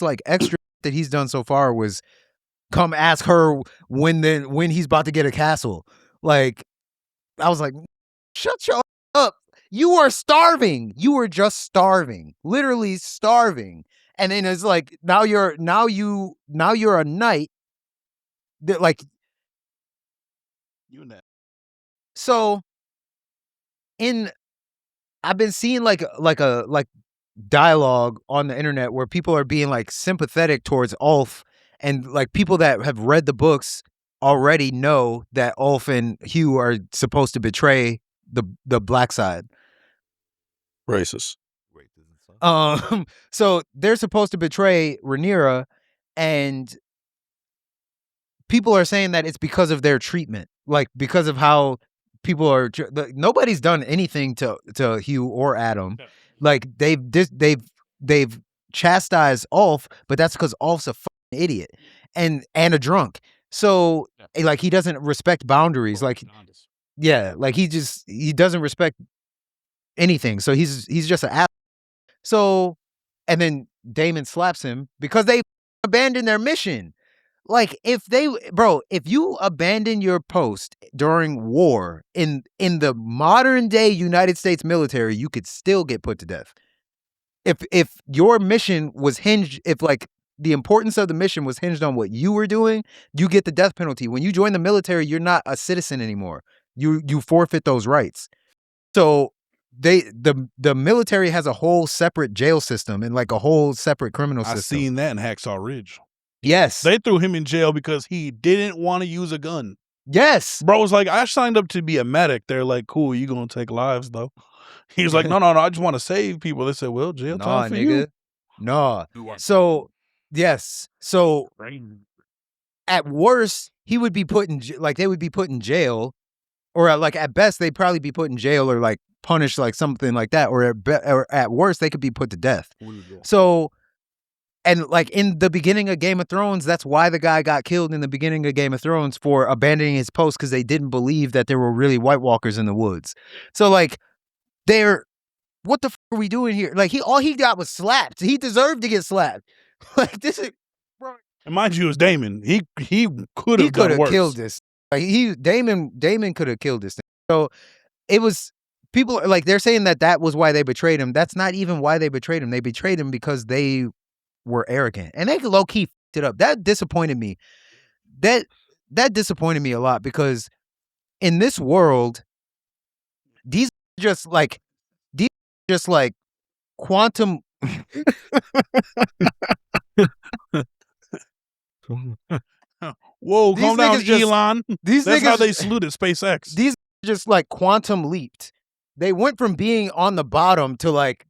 like extra that he's done so far was come ask her when he's about to get a castle. Like, I was like, shut your up. You are starving. You are just starving. Literally starving. And then it's like now you're a knight. That like You and that. so. I've been seeing like dialogue on the internet where people are being like sympathetic towards Ulf, and like people that have read the books already know that Ulf and Hugh are supposed to betray the black side. Racist. So they're supposed to betray Rhaenyra, and people are saying that it's because of their treatment, like because of how people are. Nobody's done anything to Hugh or Adam. Like they've chastised Ulf, but that's because Ulf's a fucking idiot and a drunk. So like he doesn't respect boundaries. Like yeah, like he doesn't respect anything. So he's just an ass. So and then Daemon slaps him because they abandoned their mission. Like if you abandon your post during war in the modern day United States military, you could still get put to death. If your mission was hinged, if like the importance of the mission was hinged on what you were doing, you get the death penalty. When you join the military, you're not a citizen anymore. You forfeit those rights. So the military has a whole separate jail system and like a whole separate criminal system. I seen that in Hacksaw Ridge. Yes. They threw him in jail because he didn't want to use a gun. Yes. Bro was like, I signed up to be a medic. They're like, cool, you gonna take lives though. He's like, no, I just want to save people. They said, well, jail time for you. No. So yes. So at worst, he would be put in they would be put in jail, or like at best they'd probably be put in jail or like punished like something like that, or at worst they could be put to death. So. And like in the beginning of Game of Thrones, that's why the guy got killed in the beginning of Game of Thrones for abandoning his post, because they didn't believe that there were really White Walkers in the woods. So like, what the f are we doing here? Like all he got was slapped. He deserved to get slapped. Like this is, bro. And mind you, it was Daemon. He could have done worse. Killed this. Like Daemon could have killed this thing. So it was people like they're saying that was why they betrayed him. That's not even why they betrayed him. They betrayed him because they were arrogant, and they low key f***ed it up. That disappointed me. That disappointed me a lot because in this world, these just like quantum. Whoa, These calm down, niggas just- Elon. These That's niggas how they saluted SpaceX. These just like quantum leaped. They went from being on the bottom to like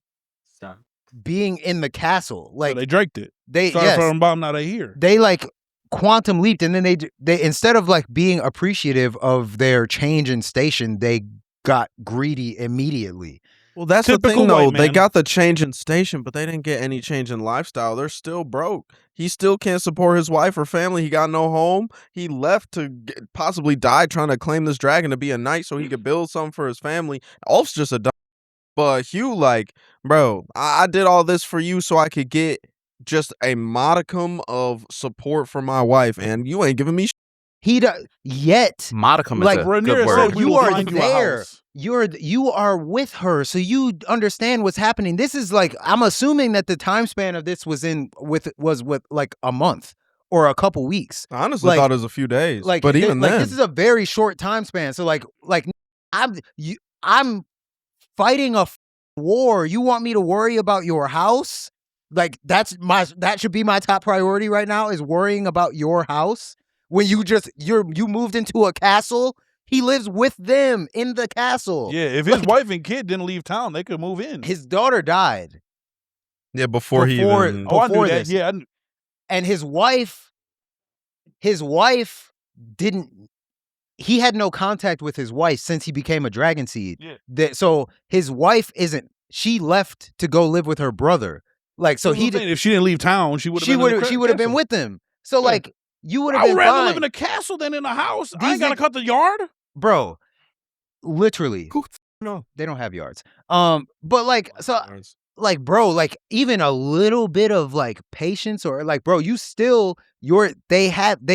being in the castle. So Like they draked it. they Started yes, from the bottom, now they here. they like quantum leaped, and then they instead of like being appreciative of their change in station, they got greedy immediately. Well, that's Typical the thing, though. white They man. got the change in station, but they didn't get any change in lifestyle. They're still broke. He still can't support his wife or family. He got no home. He left to possibly die trying to claim this dragon to be a knight so he could build something for his family. Ulf's just a dumb. But Hugh, like, bro, I did all this for you so I could get just a modicum of support for my wife, and you ain't giving me He does yet. Modicum Like, is a Rhaenyra good said, word. "We You will are find you a there. house." You are with her, so you understand what's happening. This is like I'm assuming that the time span of this was with like a month or a couple weeks. I honestly Like- thought it was a few days. Like, but even then, this is a very short time span. So like I'm fighting a war. You want me to worry about your house? Like that should be my top priority right now is worrying about your house. When you moved into a castle, he lives with them in the castle. Yeah, if his wife and kid didn't leave town, they could move in. His daughter died. yeah, before he even. Oh, I knew before that. this. Yeah, I knew. And his wife didn't. He had no contact with his wife since he became a dragon seed. Yeah. So his wife isn't. She left to go live with her brother. Like so, That's what I'm saying. If she didn't leave town, she would have been with them. So Yeah. like you would have I been would rather fine. live in a castle than in a house. I These ain't gotta nigg- cut the yard. Bro, literally. No. They don't have yards. But like so. Like, bro, like even a little bit of like patience or like, bro, he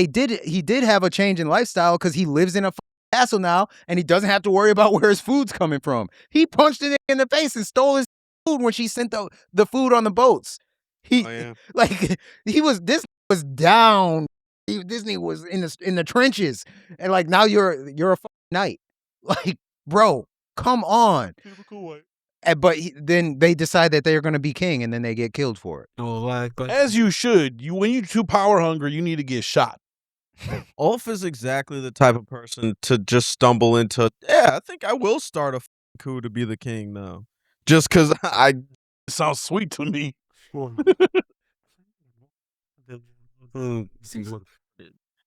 did have a change in lifestyle because he lives in a castle now and he doesn't have to worry about where his food's coming from. He punched it in the face and stole his food when she sent the food on the boats. Like this was down. This nigga was in the trenches and like now you're a knight. Like, bro, come on. But then they decide that they're going to be king, and then they get killed for it. As you should. When you're too power hungry, you need to get shot. Ulf is exactly the type of person to just stumble into, I think I will start a coup to be the king now. Just because It sounds sweet to me.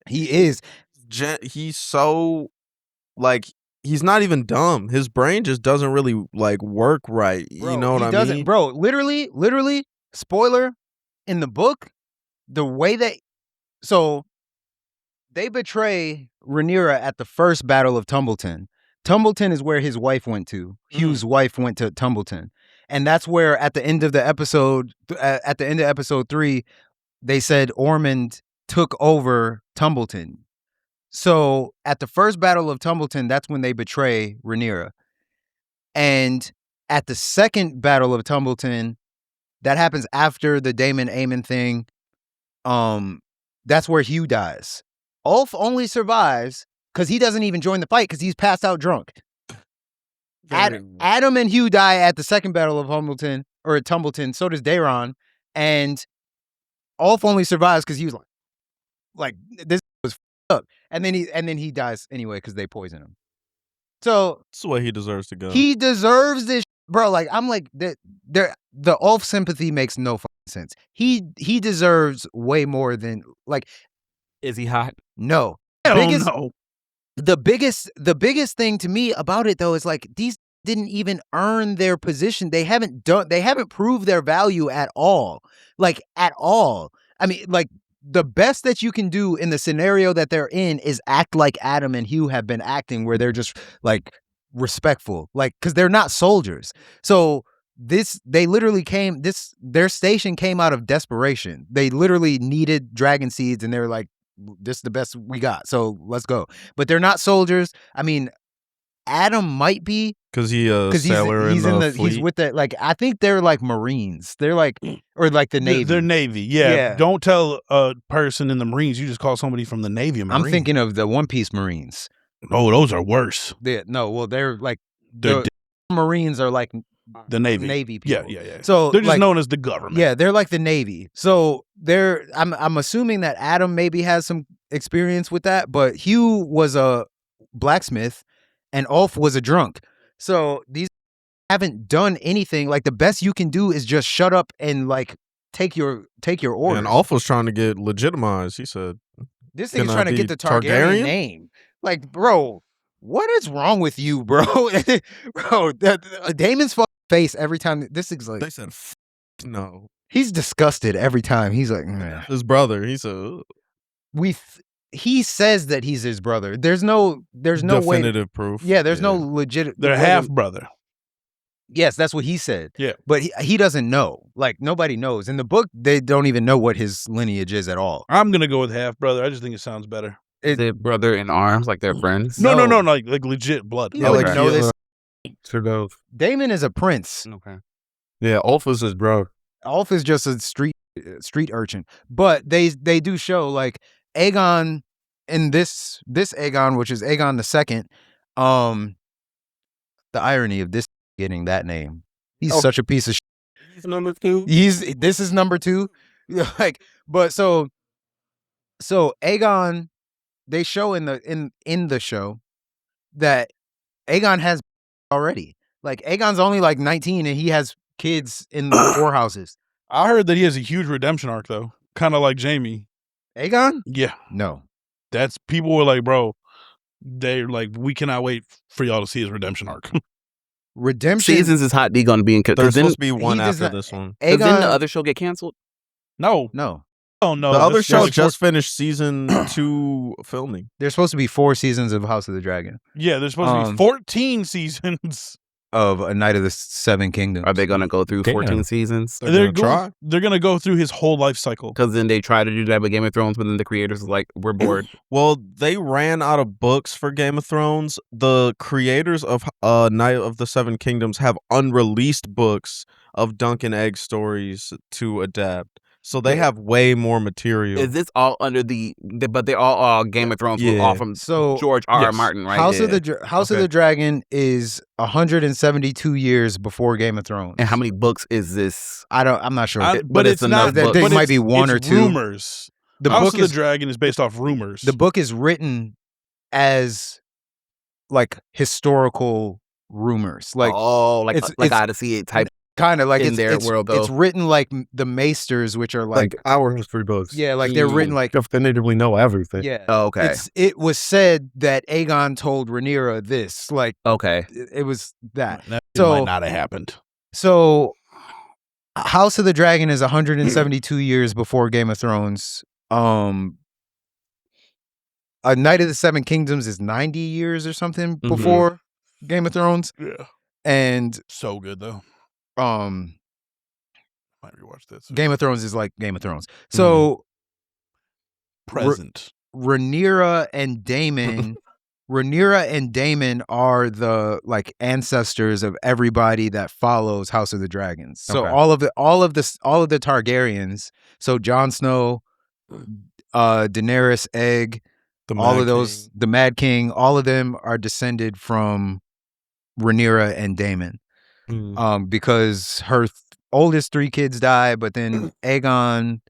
He is. He's so, like, he's not even dumb. His brain just doesn't really, like, work right. Bro, you know what he I doesn't, mean? Bro, literally, spoiler, in the book, the way that... So, they betray Rhaenyra at the first Battle of Tumbleton. Tumbleton is where his wife went to. Hugh's wife went to Tumbleton. And that's where at the end of episode 3, they said Ormond took over Tumbleton. So at the first Battle of Tumbleton, that's when they betray Rhaenyra. And at the second Battle of Tumbleton, that happens after the Daemon Aemon thing. That's where Hugh dies. Ulf only survives because he doesn't even join the fight because he's passed out drunk. Adam and Hugh die at the second Battle of Tumbleton. So does Daeron. And Ulf only survives because he was like this was up. And then he dies anyway because they poison him. So That's the way he deserves to go. he deserves this, bro. Like I'm like the Ulf sympathy makes no fucking sense. He deserves way more than like. Is he hot? No. I don't know. The biggest thing to me about it though is like these didn't even earn their position. They haven't proved their value at all. Like at all. I mean, like the best that you can do in the scenario that they're in is act like Adam and Hugh have been acting, where they're just like respectful, like because they're not soldiers. So they literally their station came out of desperation. They literally needed dragon seeds, and they were like, this is the best we got, so let's go. But they're not soldiers. I mean, Adam might be, because sailor he's in the fleet. he's with the, like, I think they're like Marines. They're like, or like the Navy. They're Navy. Yeah. Don't tell a person in the Marines. You just call somebody from the Navy a Marine. I'm thinking of the One Piece Marines. Oh, those are worse. They're like They're the Marines are like the Navy. Navy people. Yeah. So they're just like, known as the government. Yeah, they're like the Navy. So I'm assuming that Adam maybe has some experience with that, but Hugh was a blacksmith and Ulf was a drunk. So these haven't done anything. Like, the best you can do is just shut up and like take your orders. And Ulf was trying to get legitimized. He said, this thing is "Can I trying to be get the Targaryen name." Like, bro, what is wrong with you, bro? Bro, Daemon's fucking face every time. This is like, they said, no. He's disgusted every time. He's like, nah. His brother. He said, he says that he's his brother. There's no definitive way. proof. Yeah, there's no legit. They're half brother. Yes, that's what he said. Yeah, but he doesn't know. Like, nobody knows. In the book, they don't even know what his lineage is at all. I'm gonna go with half brother. I just think it sounds better. Is it brother in arms, like they're friends? No, like legit blood. You would know this. Sort of. Daemon is a prince. Okay. Yeah, Ulf is his bro. Ulf is just a street urchin. But they do show, like, Aegon in this Aegon, which is Aegon the Second. The irony of this getting that name. He's such a piece of shit. He's number 2. This is number 2. Like, but so Aegon, they show in the show that Aegon has already. Like, Aegon's only like 19 and he has kids in the whorehouses. I heard that he has a huge redemption arc though, kind of like Jaime. Aegon? Yeah. No. That's, people were like, bro, they're like, we cannot wait for y'all to see his redemption arc. Redemption Seasons is HotD going to be in. There's supposed to be one after this one. Didn't the Aegon, other show get canceled? No. Oh no. The other That's- show that's- just finished season 2 filming. there's supposed to be 4 seasons of House of the Dragon. Yeah, there's supposed to be 14 seasons. Of A Night of the Seven Kingdoms. Are they going to go through 14 Damn. seasons? They're try. They're gonna go through his whole life cycle. Because then they try to do that with Game of Thrones, but then the creators was like, we're bored. Well, they ran out of books for Game of Thrones. The creators of Night of the Seven Kingdoms have unreleased books of Dunk and Egg stories to adapt. So they have way more material. Is this all under but they're all Game of Thrones was all from George R. R. yes. Martin, right? House of the Dragon is 172 years before Game of Thrones. And how many books is this? I'm not sure. But it's not. There but might it's- be one it's or two. rumors. The House book of the is Dragon is based off rumors. the book is written as like historical rumors, like like it's- Odyssey type. kind of like in it's, their it's, world, though. it's written like the Maesters, which are like our history books. yeah, like they're written like definitively know everything. yeah. Oh, okay. It was said that Aegon told Rhaenyra this, like Okay. it was that. That So- might not have happened. So, House of the Dragon is 172 years before Game of Thrones. A Night of the Seven Kingdoms is 90 years or something before Game of Thrones. Yeah. And So good though. Game Might rewatch this. of Thrones is like Game of Thrones. So Present. Rhaenyra and Daemon are the like ancestors of everybody that follows House of the Dragons. So Okay. all of the Targaryens, so Jon Snow, Daenerys, Egg, all of those, the Mad King, all of them are descended from Rhaenyra and Daemon. Because her oldest 3 kids die, but then Aegon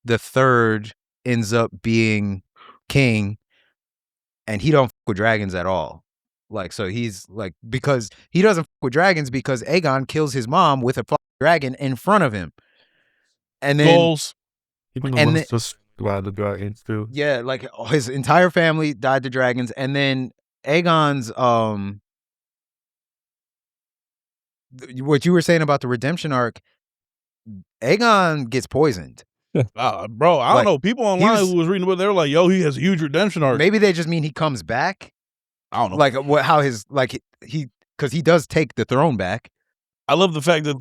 the Third ends up being king, and he don't fuck with dragons at all. Like, so he's like, because he doesn't fuck with dragons because Aegon kills his mom with a fucking dragon in front of him, and then Goals. And then- just the dragons too. yeah, like his entire family died to dragons, and then Aegon's what you were saying about the redemption arc, Aegon gets poisoned. Bro, I don't Like, know. People online was- who was reading the book, they were like, yo, he has a huge redemption arc. Maybe they just mean he comes back. I don't know. Like how his like he because he does take the throne back. I love the fact that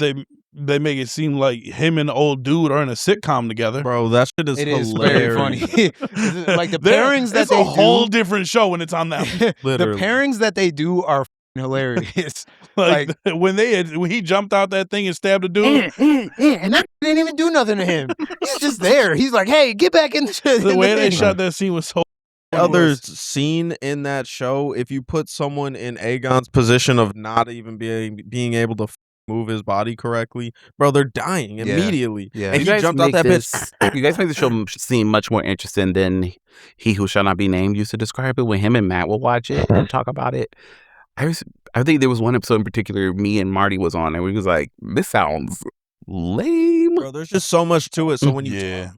they make it seem like him and the old dude are in a sitcom together. Bro, that shit is It is hilarious. very funny. Like the pairings that it's they a whole do, different show when it's on them. Literally. the pairings that they do are hilarious. Like when he jumped out that thing and stabbed a dude. And that didn't even do nothing to him. He's just there. He's like, hey, get back in The way they shot that scene was so. Other scene in that show, if you put someone in Aegon's position of not even being able to move his body correctly, bro, they're dying immediately. Yeah. And You he jumped out that bitch. You guys make the show seem much more interesting than He Who Shall Not Be Named used to describe it. When him and Matt will watch it and talk about it, I think there was one episode in particular me and Marty was on, and we was like, "This sounds lame." Bro, there's just so much to it. So when you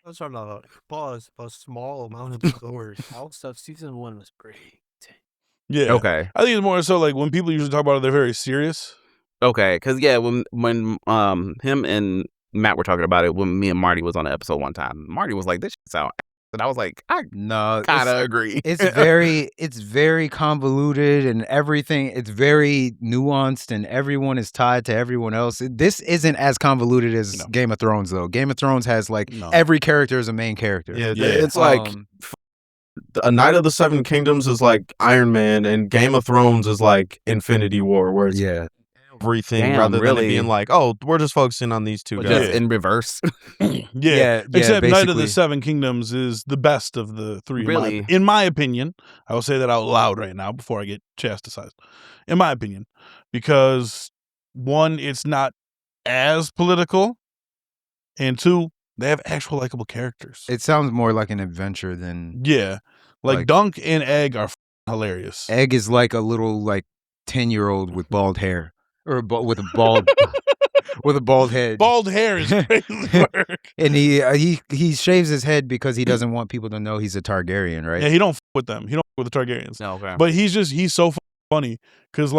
Those are not a small amount of stories. All stuff. Season 1 was great. Yeah. Okay. I think it's more so like when people usually talk about it, they're very serious. Okay, because when him and Matt were talking about it, when me and Marty was on the episode one time, Marty was like, "This shit sound," and I was like, "I No, kind of agree." it's very convoluted and everything. It's very nuanced and everyone is tied to everyone else. This isn't as convoluted as Game of Thrones though. Game of Thrones has every character is a main character. Yeah, Yeah. it's like A Knight of the Seven Kingdoms is like Iron Man, and Game of Thrones is like Infinity War, where it's everything Damn, rather than really? it being like, oh, we're just focusing on these two But guys. just in reverse. Yeah. Except Knight of the basically. Seven Kingdoms is the best of the three. Really? In my opinion. I will say that out loud right now before I get chastised. In my opinion. Because one, it's not as political. And two, they have actual likable characters. It sounds more like an adventure than Yeah. Like Dunk and Egg are hilarious. Egg is like a little 10-year-old with bald hair or with a bald with a bald head. Bald hair is crazy work. And he shaves his head because he doesn't want people to know he's a Targaryen, right? Yeah, he don't with them. He don't with the Targaryens. No, okay. But he's so funny because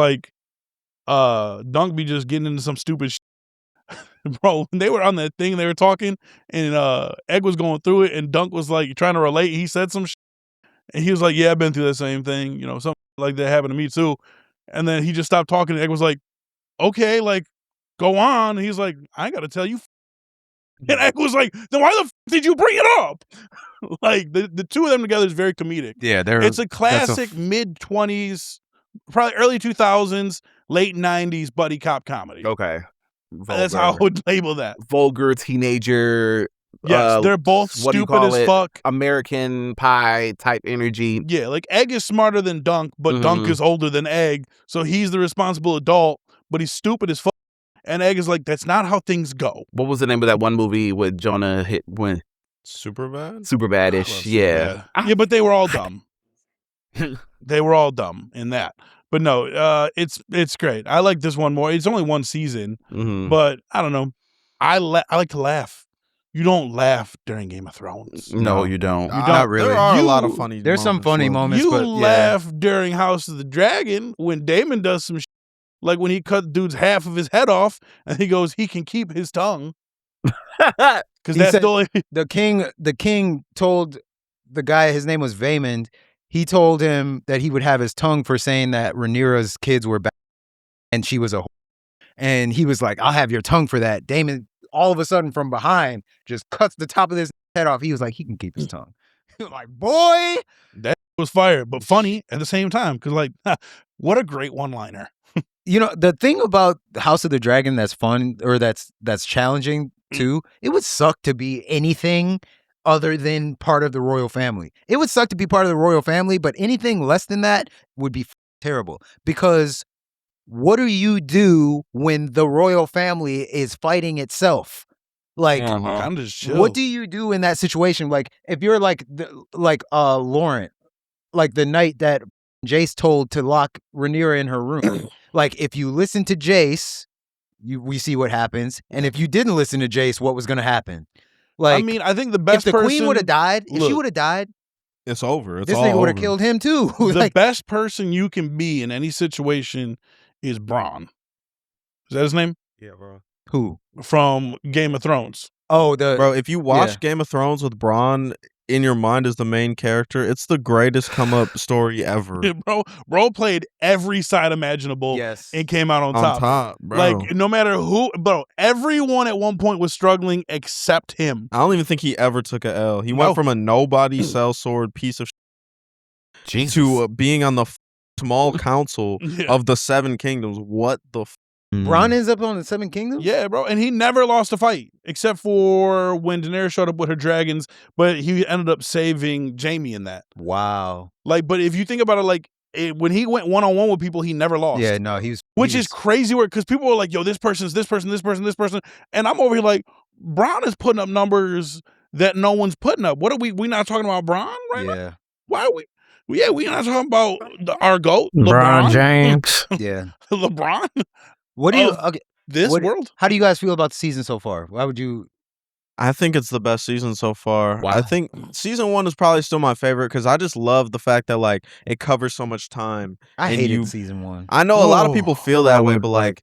Dunk be just getting into some stupid shit. Bro, when they were on that thing, they were talking, and Egg was going through it, and Dunk was like trying to relate. He said some shit, and he was like, "Yeah, I've been through the same thing. Something like that happened to me too." And then he just stopped talking. And Egg was like, "Okay, go on." And he's like, "I ain't got to tell you." And Egg was like, "Then why the did you bring it up?" The two of them together is very comedic. Yeah, It's a classic mid-20s, probably early 2000s, late 90s buddy cop comedy. Okay. That's how I would label that. Vulgar teenager. Yes, they're both what do you stupid call as it? fuck. American Pie type energy. Yeah, Egg is smarter than Dunk, but Dunk is older than Egg, so he's the responsible adult, but he's stupid as fuck. And Egg is like, that's not how things go. What was the name of that one movie with Jonah hit when Superbad? Superbad-ish? Yeah. Yeah, but they were all dumb. They were all dumb in that. But no, it's great. I like this one more. It's only one season, but I don't know. I like to laugh. You don't laugh during Game of Thrones. No, you don't. Not really. There are a lot of funny There's some funny moments, You but laugh during House of the Dragon when Daemon does some shit. Like when he cut dude's half of his head off, and he goes, he can keep his tongue. Because that's said- the only... the king told the guy, his name was Vaemond, he told him that he would have his tongue for saying that Rhaenyra's kids were bad and she was a whore. And he was like, I'll have your tongue for that. Daemon, all of a sudden from behind, just cuts the top of his head off. He was like, he can keep his tongue. He was like, boy. That was fire, but funny at the same time. Because what a great one-liner. The thing about House of the Dragon that's fun or that's challenging too, it would suck to be anything other than part of the royal family. It would suck to be part of the royal family, but anything less than that would be terrible. Because what do you do when the royal family is fighting itself? Kind of just chill. What do you do in that situation? Like if you're Lauren, like the night that Jace told to lock Rhaenyra in her room. Like if you listen to Jace, we see what happens, and if you didn't listen to Jace, what was going to happen? Like, I mean, I think the best if the person... queen would have died, if she Look, would have died, It's over. It's this all nigga would have over. killed him too. The best person you can be in any situation is Bronn. Is that his name? Yeah, bro. Who? From Game of Thrones. Oh, Bro, if you watch Game of Thrones with Bronn, in your mind is the main character, it's the greatest come up story ever. Bro played every side imaginable and came out on top. Bro. Like, no matter who, bro, everyone at one point was struggling except him. I don't even think he ever took a L. He went from a nobody sellsword piece of to being on the small council of the Seven Kingdoms. What the Bronn ends up on the Seven Kingdoms? Yeah, bro. And he never lost a fight except for when Daenerys showed up with her dragons, but he ended up saving Jaime in that. Wow. Like, but if you think about it, like, when he went one-on-one with people, he never lost. Yeah, no, Which is crazy because people are like, yo, this person's this person. And I'm over here like, Bronn is putting up numbers that no one's putting up. What are we not talking about Bronn right now? Why are we? Yeah, we not talking about our GOAT, LeBron James. Yeah. LeBron? What do you world? How do you guys feel about the season so far? Why would you? I think it's the best season so far. Wow. I think season 1 is probably still my favorite because I just love the fact that like it covers so much time. I hated season 1. I know a lot of people feel that way, but like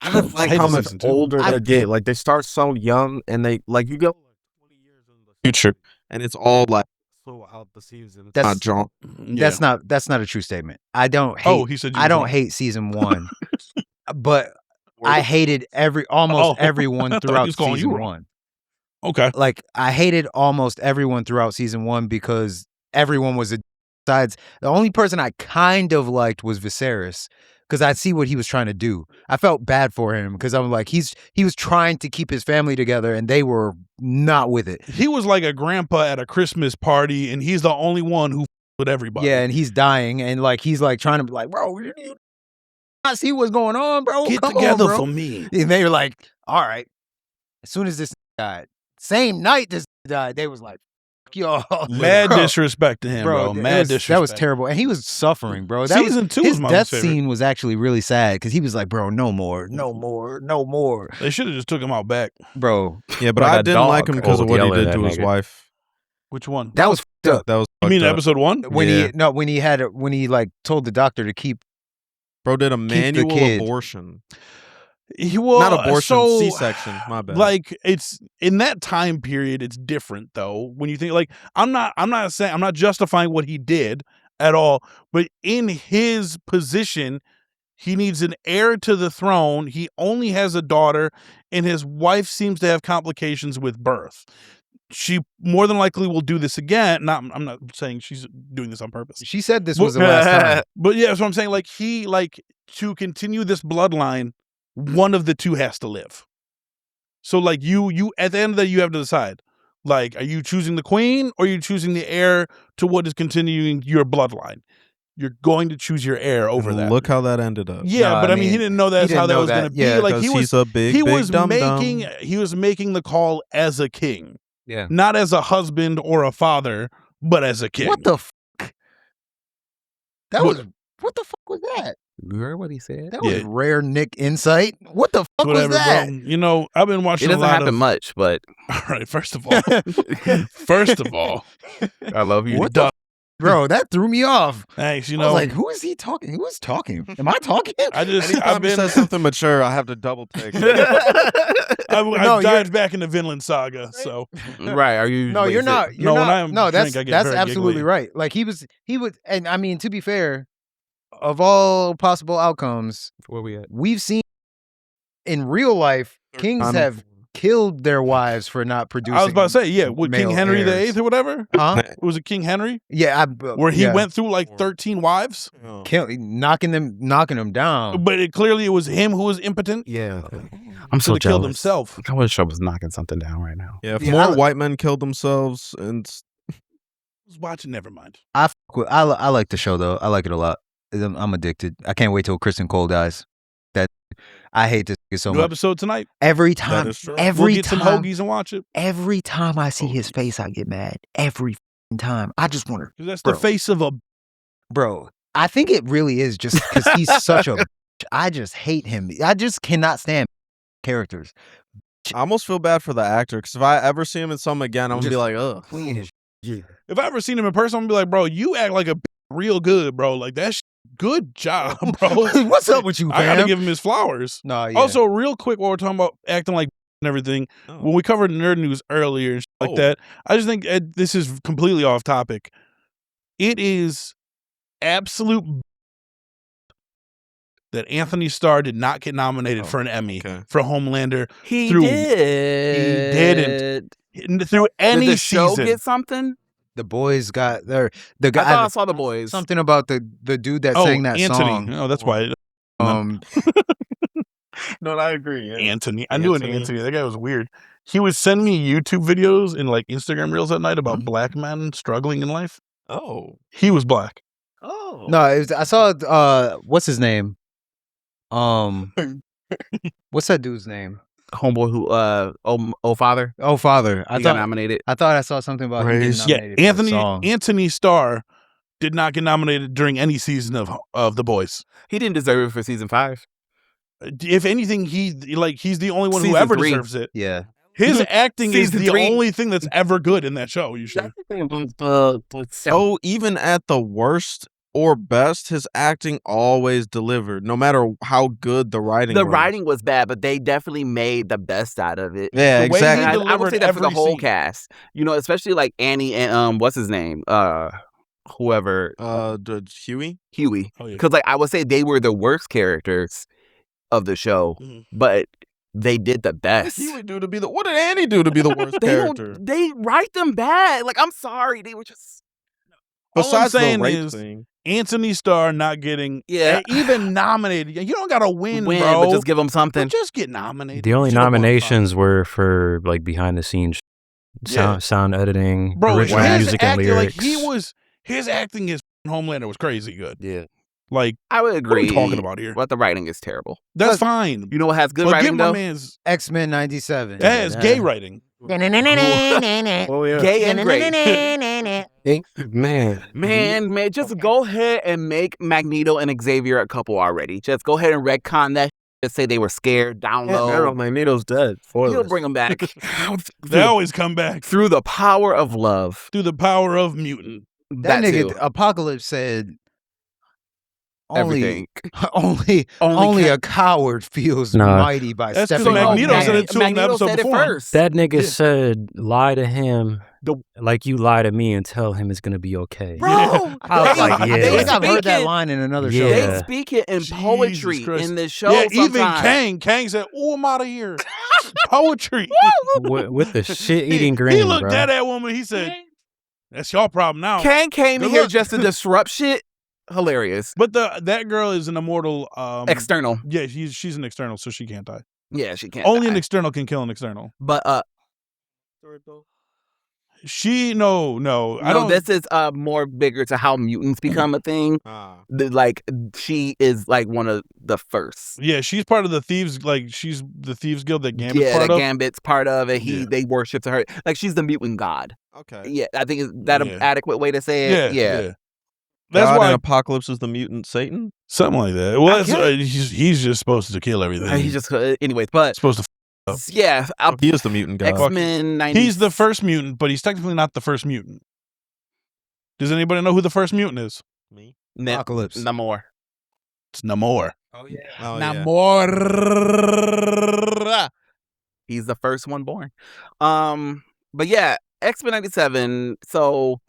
I just like how much older they get. Like they start so young, and they like you go like 20 years in the future, and it's all like out the season. That's not John. That's not a true statement. I don't hate. He said I don't hate season 1, but I hated almost everyone throughout season 1. Okay. Like I hated almost everyone throughout season 1 because everyone was besides the only person I kind of liked was Viserys because I see what he was trying to do. I felt bad for him because I'm like he was trying to keep his family together and they were not with it. He was like a grandpa at a Christmas party and he's the only one who with everybody. Yeah, and he's dying and like he's like trying to be like, bro, you not see what's going on, bro. Get Come together on, bro. for me. And they were like, all right. As soon as this died, same night this died, they was like, y'all. Mad disrespect to him, bro. Mad disrespect. That was terrible. And he was suffering, bro. Season 2 his was my death favorite. scene was actually really sad because he was like, bro, no more. They should have just took him out back. Bro. Yeah, but Like I a didn't like dog him because of what he yell at did that to his nigga. wife. Which one? That was fucked up. That was You mean fucked up. episode 1? When he like told the doctor to keep Bro did a manual kid. abortion. Not Not abortion, C-section. My bad. Like it's in that time period, it's different though. When you think like I'm not justifying what he did at all, but in his position, he needs an heir to the throne. He only has a daughter, and his wife seems to have complications with birth. She more than likely will do this again. I'm not saying she's doing this on purpose. She said this was the last time. But yeah, that's what I'm saying. Like to continue this bloodline, one of the two has to live. So like you at the end of the day, you have to decide. Like, are you choosing the queen or are you choosing the heir to what is continuing your bloodline? You're going to choose your heir over And that. Look how that ended up. Yeah, No, but I I mean, he mean, didn't know that's he how didn't that know was going to that. be. Yeah, Like he's a big, he big was dum-dum. making the call as a king. Yeah. Not as a husband or a father, but as a king. What the fuck? What the fuck was that? You heard what he said? That was rare Nick insight. What the fuck Whatever, was that? bro. You know, I've been watching It a doesn't lot happen of. much, but All right, first of all, I love you. What the bro? That threw me off. thanks. You I was know, like, who is he talking? Who is talking? Am I talking? I've Anytime he been. says something mature, I have to double take. I've No, dived back into Vinland Saga, so Right? Are you? No, wait, you're is it- not. You're No, when not. I No, that's drink, I get very absolutely giggly. right. Like he was, and I mean, to be fair, of all possible outcomes, Where we at? we've seen in real life, kings have killed their wives for not producing. I was about to say, yeah, with King male Henry heirs. VIII or whatever. Huh? Was it King Henry Yeah, where he yeah. went through like 13 wives? knocking them down. But clearly it was him who was impotent. Yeah. I'm Should so have killed jealous. himself. I wish I was knocking something down right now. Yeah, if Yeah, more I- white men killed themselves and I was watching. Never mind. I like the show though. I like it a lot. I'm addicted. I can't wait till Kristen Cole dies. That I hate this nigga so New much. episode tonight. Every time, is true. every We'll get time, some hoagies and watch it. every time I see his face, I get mad. Every f***ing time, I just want to, 'Cause that's Bro. the face of a. bro. I think it really is just because he's such a. I just hate him. I just cannot stand characters. I almost feel bad for the actor because if I ever see him in something again, I'm gonna be like, ugh. Clean as If I ever seen him in person, I'm gonna be like, bro, you act like a real good, bro. Like that's good job, bro. What's up with you, I gotta fam? give him his flowers. No, yeah. Also, real quick, while we're talking about acting like, and everything. Oh. When we covered nerd news earlier and shit like that, I just think this is completely off topic. It is absolute that Anthony Starr did not get nominated for an Emmy for Homelander. He through, did. He didn't. Through any Did the show season. get something? The boys got the guy. I thought I saw the boys. Something about the dude that sang that Anthony. song. Oh, that's why. No, I agree. Yeah. Anthony. I knew an Anthony. That guy was weird. He would send me YouTube videos and like Instagram reels at night about black men struggling in life. Oh. He was black. Oh. No, I saw what's his name? What's that dude's name? Homeboy who Oh Father. Oh Father. He got nominated. I thought I saw something about him getting nominated for a song. Anthony Starr did not get nominated during any season of The Boys. He didn't deserve it for season 5. If anything, he's the only one who Season ever 3. deserves it. Yeah. His acting is Season the 3. only thing that's ever good in that show, usually. So even at the worst or best, his acting always delivered, no matter how good the writing was. The writing was bad, but they definitely made the best out of it. Yeah, The way he exactly. And I would say that for the every whole scene. cast. You know, especially like Annie and what's his name? Whoever. Huey? Huey. Oh, yeah. Because like I would say they were the worst characters of the show, but they did the What best. did Huey do to be the? What did Annie do to be the worst character? They write them bad. Like I'm sorry, they were just. All I'm Besides the saying rape is thing. Anthony Starr not getting even nominated. You don't gotta win, bro. But just give them something. But just get nominated. The only You should've won nominations were for like behind the scenes sound editing, bro. original His music and acting, lyrics. his acting as Homelander was crazy good. Yeah. Like, I would what are agree. we talking about here? But the writing is terrible. That's fine. You know what has good But writing give my though? man's X-Men 97. it's gay writing. Oh yeah. Gay and great. Man, just go ahead and make Magneto and Xavier a couple already. Just go ahead and retcon that. Just say they were scared, down low. Magneto's dead. He'll bring them back. They always come back Through the power of love. through the power of mutant. That nigga too. Apocalypse said Everything. only a coward feels Nah. mighty by That's 'cause stepping on Magneto man. said it to him the Magneto episode said it before. first. That nigga Yeah. said, lie to him like you lie to me and tell him it's going to be okay. Bro, I was like, yeah. I they think I've heard that speak it- line in another Yeah. show. They speak it in Jesus poetry Christ. in this show. Yeah, even sometimes. Kang said, "Oh, I'm out of here." Poetry. with the shit-eating grin, He looked bro. at that woman. He said, "That's your problem now." Kang came Good here luck. just to disrupt shit. Hilarious. But that girl is an immortal. External. Yeah, she's an external, so she can't die. Yeah, she can't. Only die. an external can kill an external. But She no. I no, don't. this is more bigger to how mutants become a thing. Like she is like one of the first. Yeah, she's part of the thieves. Like she's the thieves guild that Gambit's Yeah, part that of. Gambit's part of it. Yeah. They worship to her. Like she's the mutant god. Okay. Yeah, I think is that Yeah. an adequate way to say it? Yeah. That's God why in Apocalypse is the mutant Satan. something like that. Well, I that's, he's just supposed to kill everything. He just anyways, but supposed to. Up. yeah, He is the mutant god. X-Men 90. He's the first mutant, but he's technically not the first mutant. Does anybody know who the first mutant is? Me. Apocalypse. Namor. It's Namor. Oh yeah. Namor. He's the first one born. But yeah, X-Men 97. So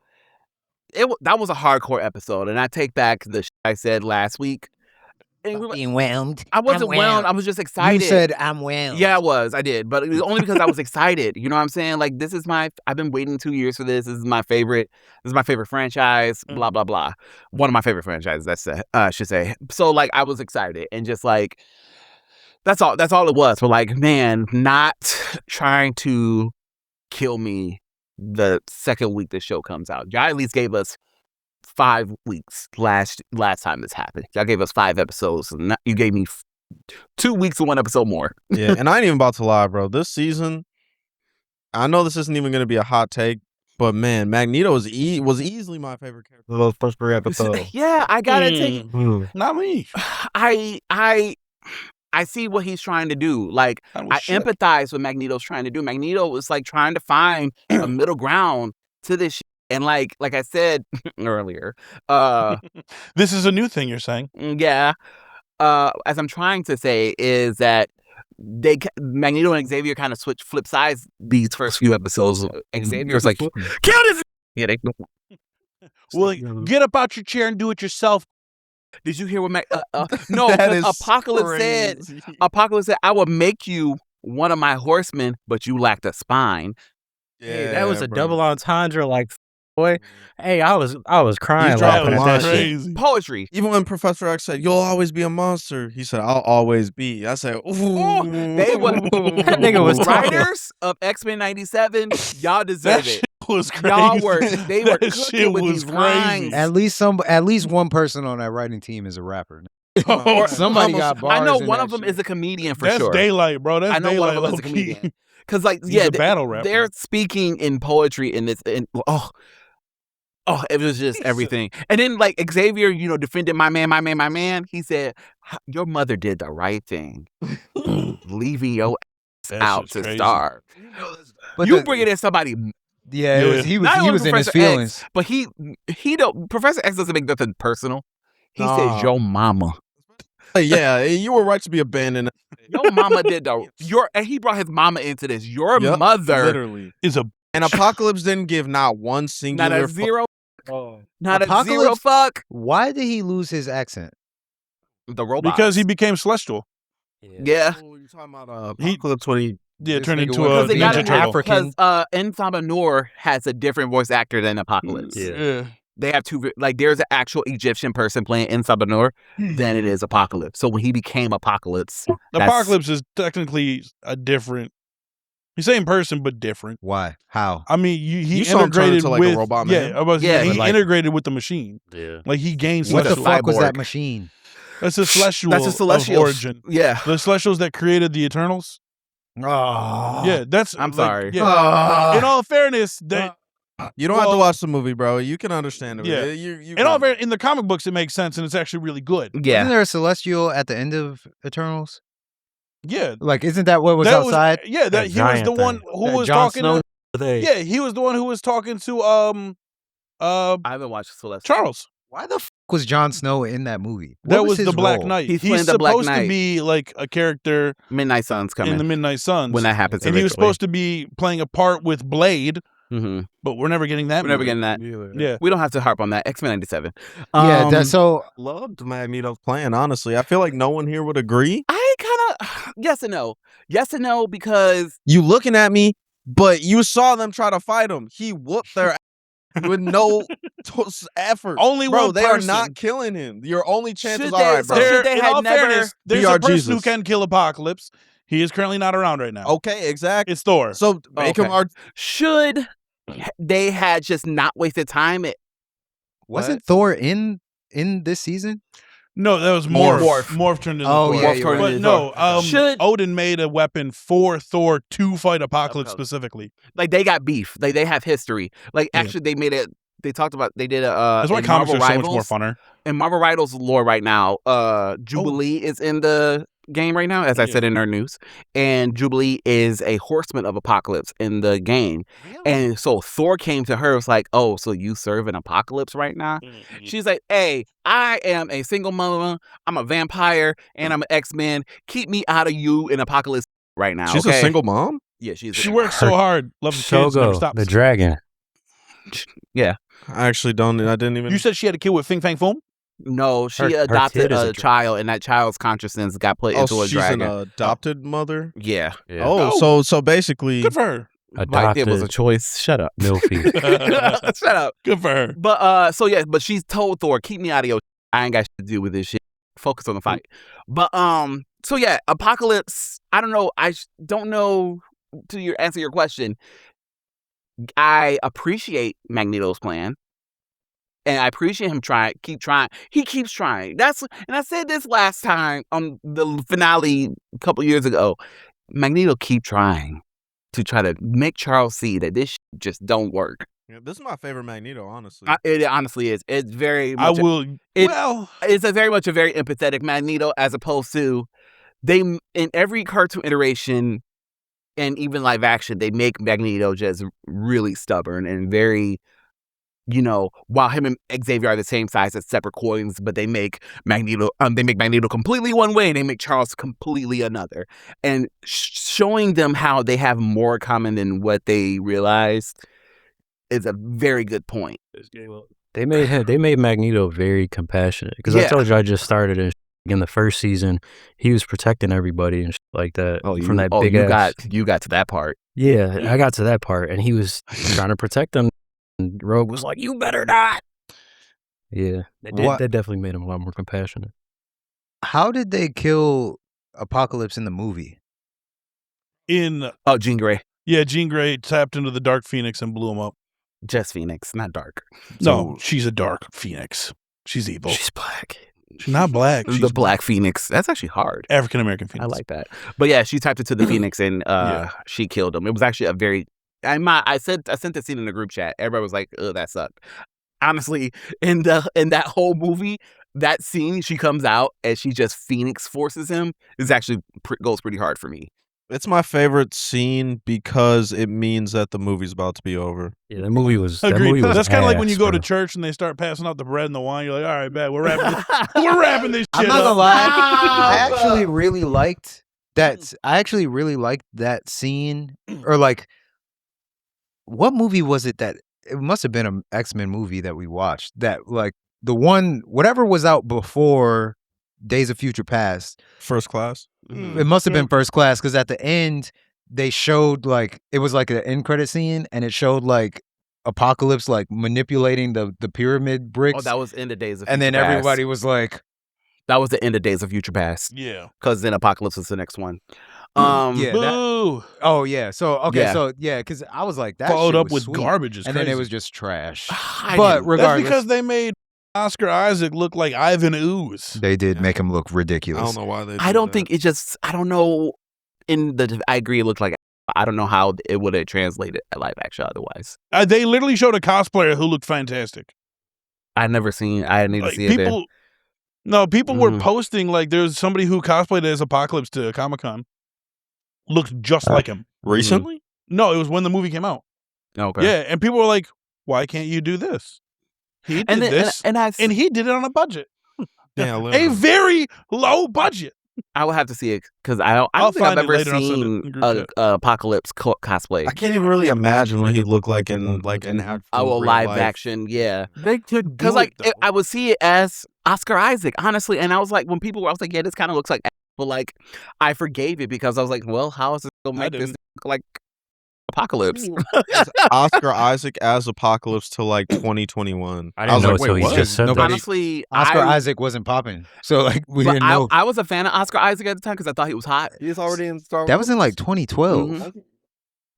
that was a hardcore episode, and I take back the shit I said last week. Being whelmed. I wasn't whelmed. I was just excited. You said I'm whelmed. Yeah, I was. I did. But it was only because I was excited. You know what I'm saying? Like, I've been waiting 2 years for this. This is my favorite franchise, blah, blah, blah. One of my favorite franchises, I should say. So, like, I was excited. And just, like, that's all it was. But, like, man, not trying to kill me the second week the show comes out. Y'all at least gave us 5 weeks last time this happened. Y'all gave us 5 episodes. And you gave me 2 weeks and 1 episode more. Yeah, and I ain't even about to lie, bro. This season, I know this isn't even going to be a hot take, but man, Magneto was easily my favorite character. The first 3 episodes. Yeah, I gotta take. Not me. I see what he's trying to do. Like, I empathize with Magneto's trying to do. Magneto was like trying to find a middle ground to this shit. And like I said earlier, This is a new thing you're saying. yeah. As I'm trying to say is that Magneto and Xavier kind of flip sides these first few episodes. Xavier's like, kill this. Yeah, they. Well, get up out your chair and do it yourself. Did you hear what no, because Apocalypse said, I will make you one of my horsemen, but you lacked a spine. Hey, that was a double entendre, like, boy. Hey, I was crying He's laughing dropping at that lines. shit. Poetry. Even when Professor X said, "You'll always be a monster," he said, "I'll always be." I said, "Ooh." They were That nigga was talking. writers of X-Men '97. Y'all deserve That it. shit was crazy. Y'all were That cooking shit with was these crazy. lines. At least one person on that writing team is a rapper. Or Somebody got bars. I know in one that of them shit. is a comedian for That's sure. daylight, bro. That's I know daylight. one of them is a low-key. comedian. Because, like, He's yeah, a battle rapper. they're speaking in poetry in this. It was just everything. And then, like, Xavier, defended my man. He said, your mother did the right thing, leaving your That out shit's to crazy. starve. But You bringing in somebody, yeah, Yeah. he not only was in his Professor feelings. X, but he don't. Professor X doesn't make nothing personal. He Nah. says your mama. Yeah, you were right to be abandoned. Your mama did and he brought his mama into this. Your Yep, mother literally. Is a And Apocalypse didn't give not one not singular a zero. Oh. Not a zero Apocalypse- fuck. Why did he lose his accent? The robot. because he became celestial. Yeah. Oh, you're talking about He- Apocalypse when he Yeah, This turned nigga into went a from Because they got Ninja an Turtle. African. Because Nsaba Noor has a different voice actor than Apocalypse. Yeah. Yeah. They have two, like, there's an actual Egyptian person playing Nsaba Noor than it is Apocalypse. So when he became Apocalypse, that's- Apocalypse is technically a different. He's same person but different. Why? How? I mean, he You saw him turn integrated into, like, a with robot yeah, man? I was, Yeah, he but, like- integrated with the machine. Yeah. Like he gained What the celestial. fuck was that cyborg. machine? That's a celestial. that's a celestial of origin. Yeah. The celestials that created the Eternals. Oh, Yeah, that's. I'm like, sorry. Yeah. In all fairness, that You don't have to Well- watch the movie, bro. You can understand it. Yeah. You in all fairness, in the comic books, it makes sense and it's actually really good. Yeah. Isn't there a celestial at the end of Eternals? Yeah, Like, isn't that what was that outside? yeah, That he was the giant one thing. who That was Jon talking. Snow Yeah, he was the one who was talking to I haven't watched Celeste. Charles. Why the fuck was Jon Snow in that movie? What That was his the Black role? Knight. He's He's playing the Black supposed to Knight. be like a character Midnight Sun's coming. in the Midnight Suns. when that happens. and he was eventually. supposed to be playing a part with Blade, Mhm. but we're never getting that. We're never movie. getting that. Yeah. We don't have to harp on that. X-Men '97. Yeah, that's so. loved Magneto's plan, honestly. I feel like no one here would agree. I kind of yes and no. Yes and no because You looking at me, but you saw them try to fight him. He whooped their ass with no effort. Only Bro, one they person. are not killing him. Your only chance Should is they- all right, so bro. should There, they in had all never- fairness, there's Be a our person Jesus. who can kill Apocalypse. He is currently not around right now. Okay, exactly. It's Thor. So make him Okay. our. should they had just not wasted time. Wasn't Thor in this season? No, that was Morph. Morph. Morph turned into Oh, Thor. yeah, Morph you're turned right. But into no, Thor. Should- Odin made a weapon for Thor to fight Apocalypse Apocalypse. specifically. Like they got beef. Like they have history. Like Yeah. actually, they made it. They talked about. They did a. That's why in comics Marvel are so much more Rivals- funner. In Marvel Rivals lore right now, Jubilee is in the game right now, as I Yeah. said in our news, and Jubilee is a horseman of Apocalypse in the game. And so Thor came to her, was like, "Oh, so you serve an Apocalypse right now?" She's like, "Hey, I am a single mama. I'm a vampire, and I'm an X-Men. Keep me out of you in Apocalypse right now." She's okay? a single mom. Yeah, she's. She works so hard. Love the kids. Never Shogo, stops. the dragon. I actually don't. I didn't even. You said she had a kid with Fing Fang Foom? No, she Her adopted kid is a a child, and that child's consciousness got put into a she's dragon. an adopted mother. Yeah, Yeah. Oh, so basically, Good for her. like it was a Adopted choice. Shut up. Milfy. Shut up. Good for her. But but she's told Thor, keep me out of your I ain't got shit to do with this shit. Focus on the fight. But so yeah, Apocalypse, I don't know. Don't know to answer your question. I appreciate Magneto's plan. And I appreciate him keep trying. He keeps trying. And I said this last time on the finale a couple years ago. Magneto keep trying to try to make Charles see that this shit just don't work. Yeah, this is my favorite Magneto, honestly. It honestly is. It's very I much will. Well, it's very much a very empathetic Magneto as opposed to in every cartoon iteration and even live action, they make Magneto just really stubborn and very while him and Xavier are the same size as separate coins, but they make Magneto completely one way and they make Charles completely another. And showing them how they have more common than what they realized is a very good point. They made Magneto very compassionate because I told you I just started in the first season. He was protecting everybody and like that from that big ass. You got to that part. Yeah, I got to that part, and he was trying to protect them. And Rogue was like, "You better not." Yeah, that definitely made him a lot more compassionate. How did they kill Apocalypse in the movie? Jean Grey. Yeah, Jean Grey tapped into the Dark Phoenix and blew him up. Just Phoenix, not dark. No, she's a Dark Phoenix. She's evil. She's black. She's not black. She's the Black Phoenix. That's actually hard. African American Phoenix. I like that. But yeah, she tapped into the Phoenix and she killed him. It was actually a very. I sent the scene in the group chat. Everybody was like, "Oh, that sucked." Honestly, in that whole movie, that scene, she comes out and she just Phoenix forces him. Is actually goes pretty hard for me. It's my favorite scene because it means that the movie's about to be over. Yeah, that movie was. Agreed. That movie was That's kind of like when you go to bro. church and they start passing out the bread and the wine. You're like, all right, bet we're wrapping this shit I'm not up. gonna lie. I actually really liked that. I actually really liked that scene. Or like, what movie was it that? It must have been an X-Men movie that we watched. That like the one, whatever was out before Days of Future Past. First Class. It must have been First Class because at the end they showed like it was like an end credit scene and it showed like Apocalypse like manipulating the pyramid bricks. Oh, that was in the Days of Future and then Past. everybody was like, That was the end of Days of Future Past. Yeah. Because then Apocalypse is the next one. yeah. Boo. Oh yeah. So okay. Yeah. So yeah, because I was like that Followed shit up was with sweet. garbage. It's and then crazy. it was just trash. I But didn't- That's regardless, because they made Oscar Isaac look like Ivan Ooze. they did make him look I ridiculous. don't know why they. I don't think it just. I don't know. I agree. It looked like. I don't know how it would have translated at live action otherwise. They literally showed a cosplayer who looked fantastic. I didn't even Like, see it there. people were Mhm. posting like there's somebody who cosplayed as Apocalypse to Comic-Con. Looks just like him. recently. No, it was when the movie came out. Okay. Yeah, and people were like, "Why can't you do this?" He did this, and he did it on a budget, Yeah, a literally. very low budget. I will have to see it because I don't I'll think I've find it ever later and I'll send it in seen group chat. Apocalypse cosplay. I can't even really imagine what he looked like in actual real live life. action, yeah. They could Because I would see it as Oscar Isaac, honestly, and I was like, when people were, I was like, yeah, this kind of looks like, but like, I forgave it because I was like, well, how is this gonna make this didn't. look like Apocalypse? Oscar Isaac as Apocalypse till like 2021. I didn't was know like, until wait, he what? just said that. Nobody- Honestly, Oscar Isaac wasn't popping, so like we didn't know. I was a fan of Oscar Isaac at the time because I thought he was hot. He's already in Star Wars. That was in like 2012. Mhm.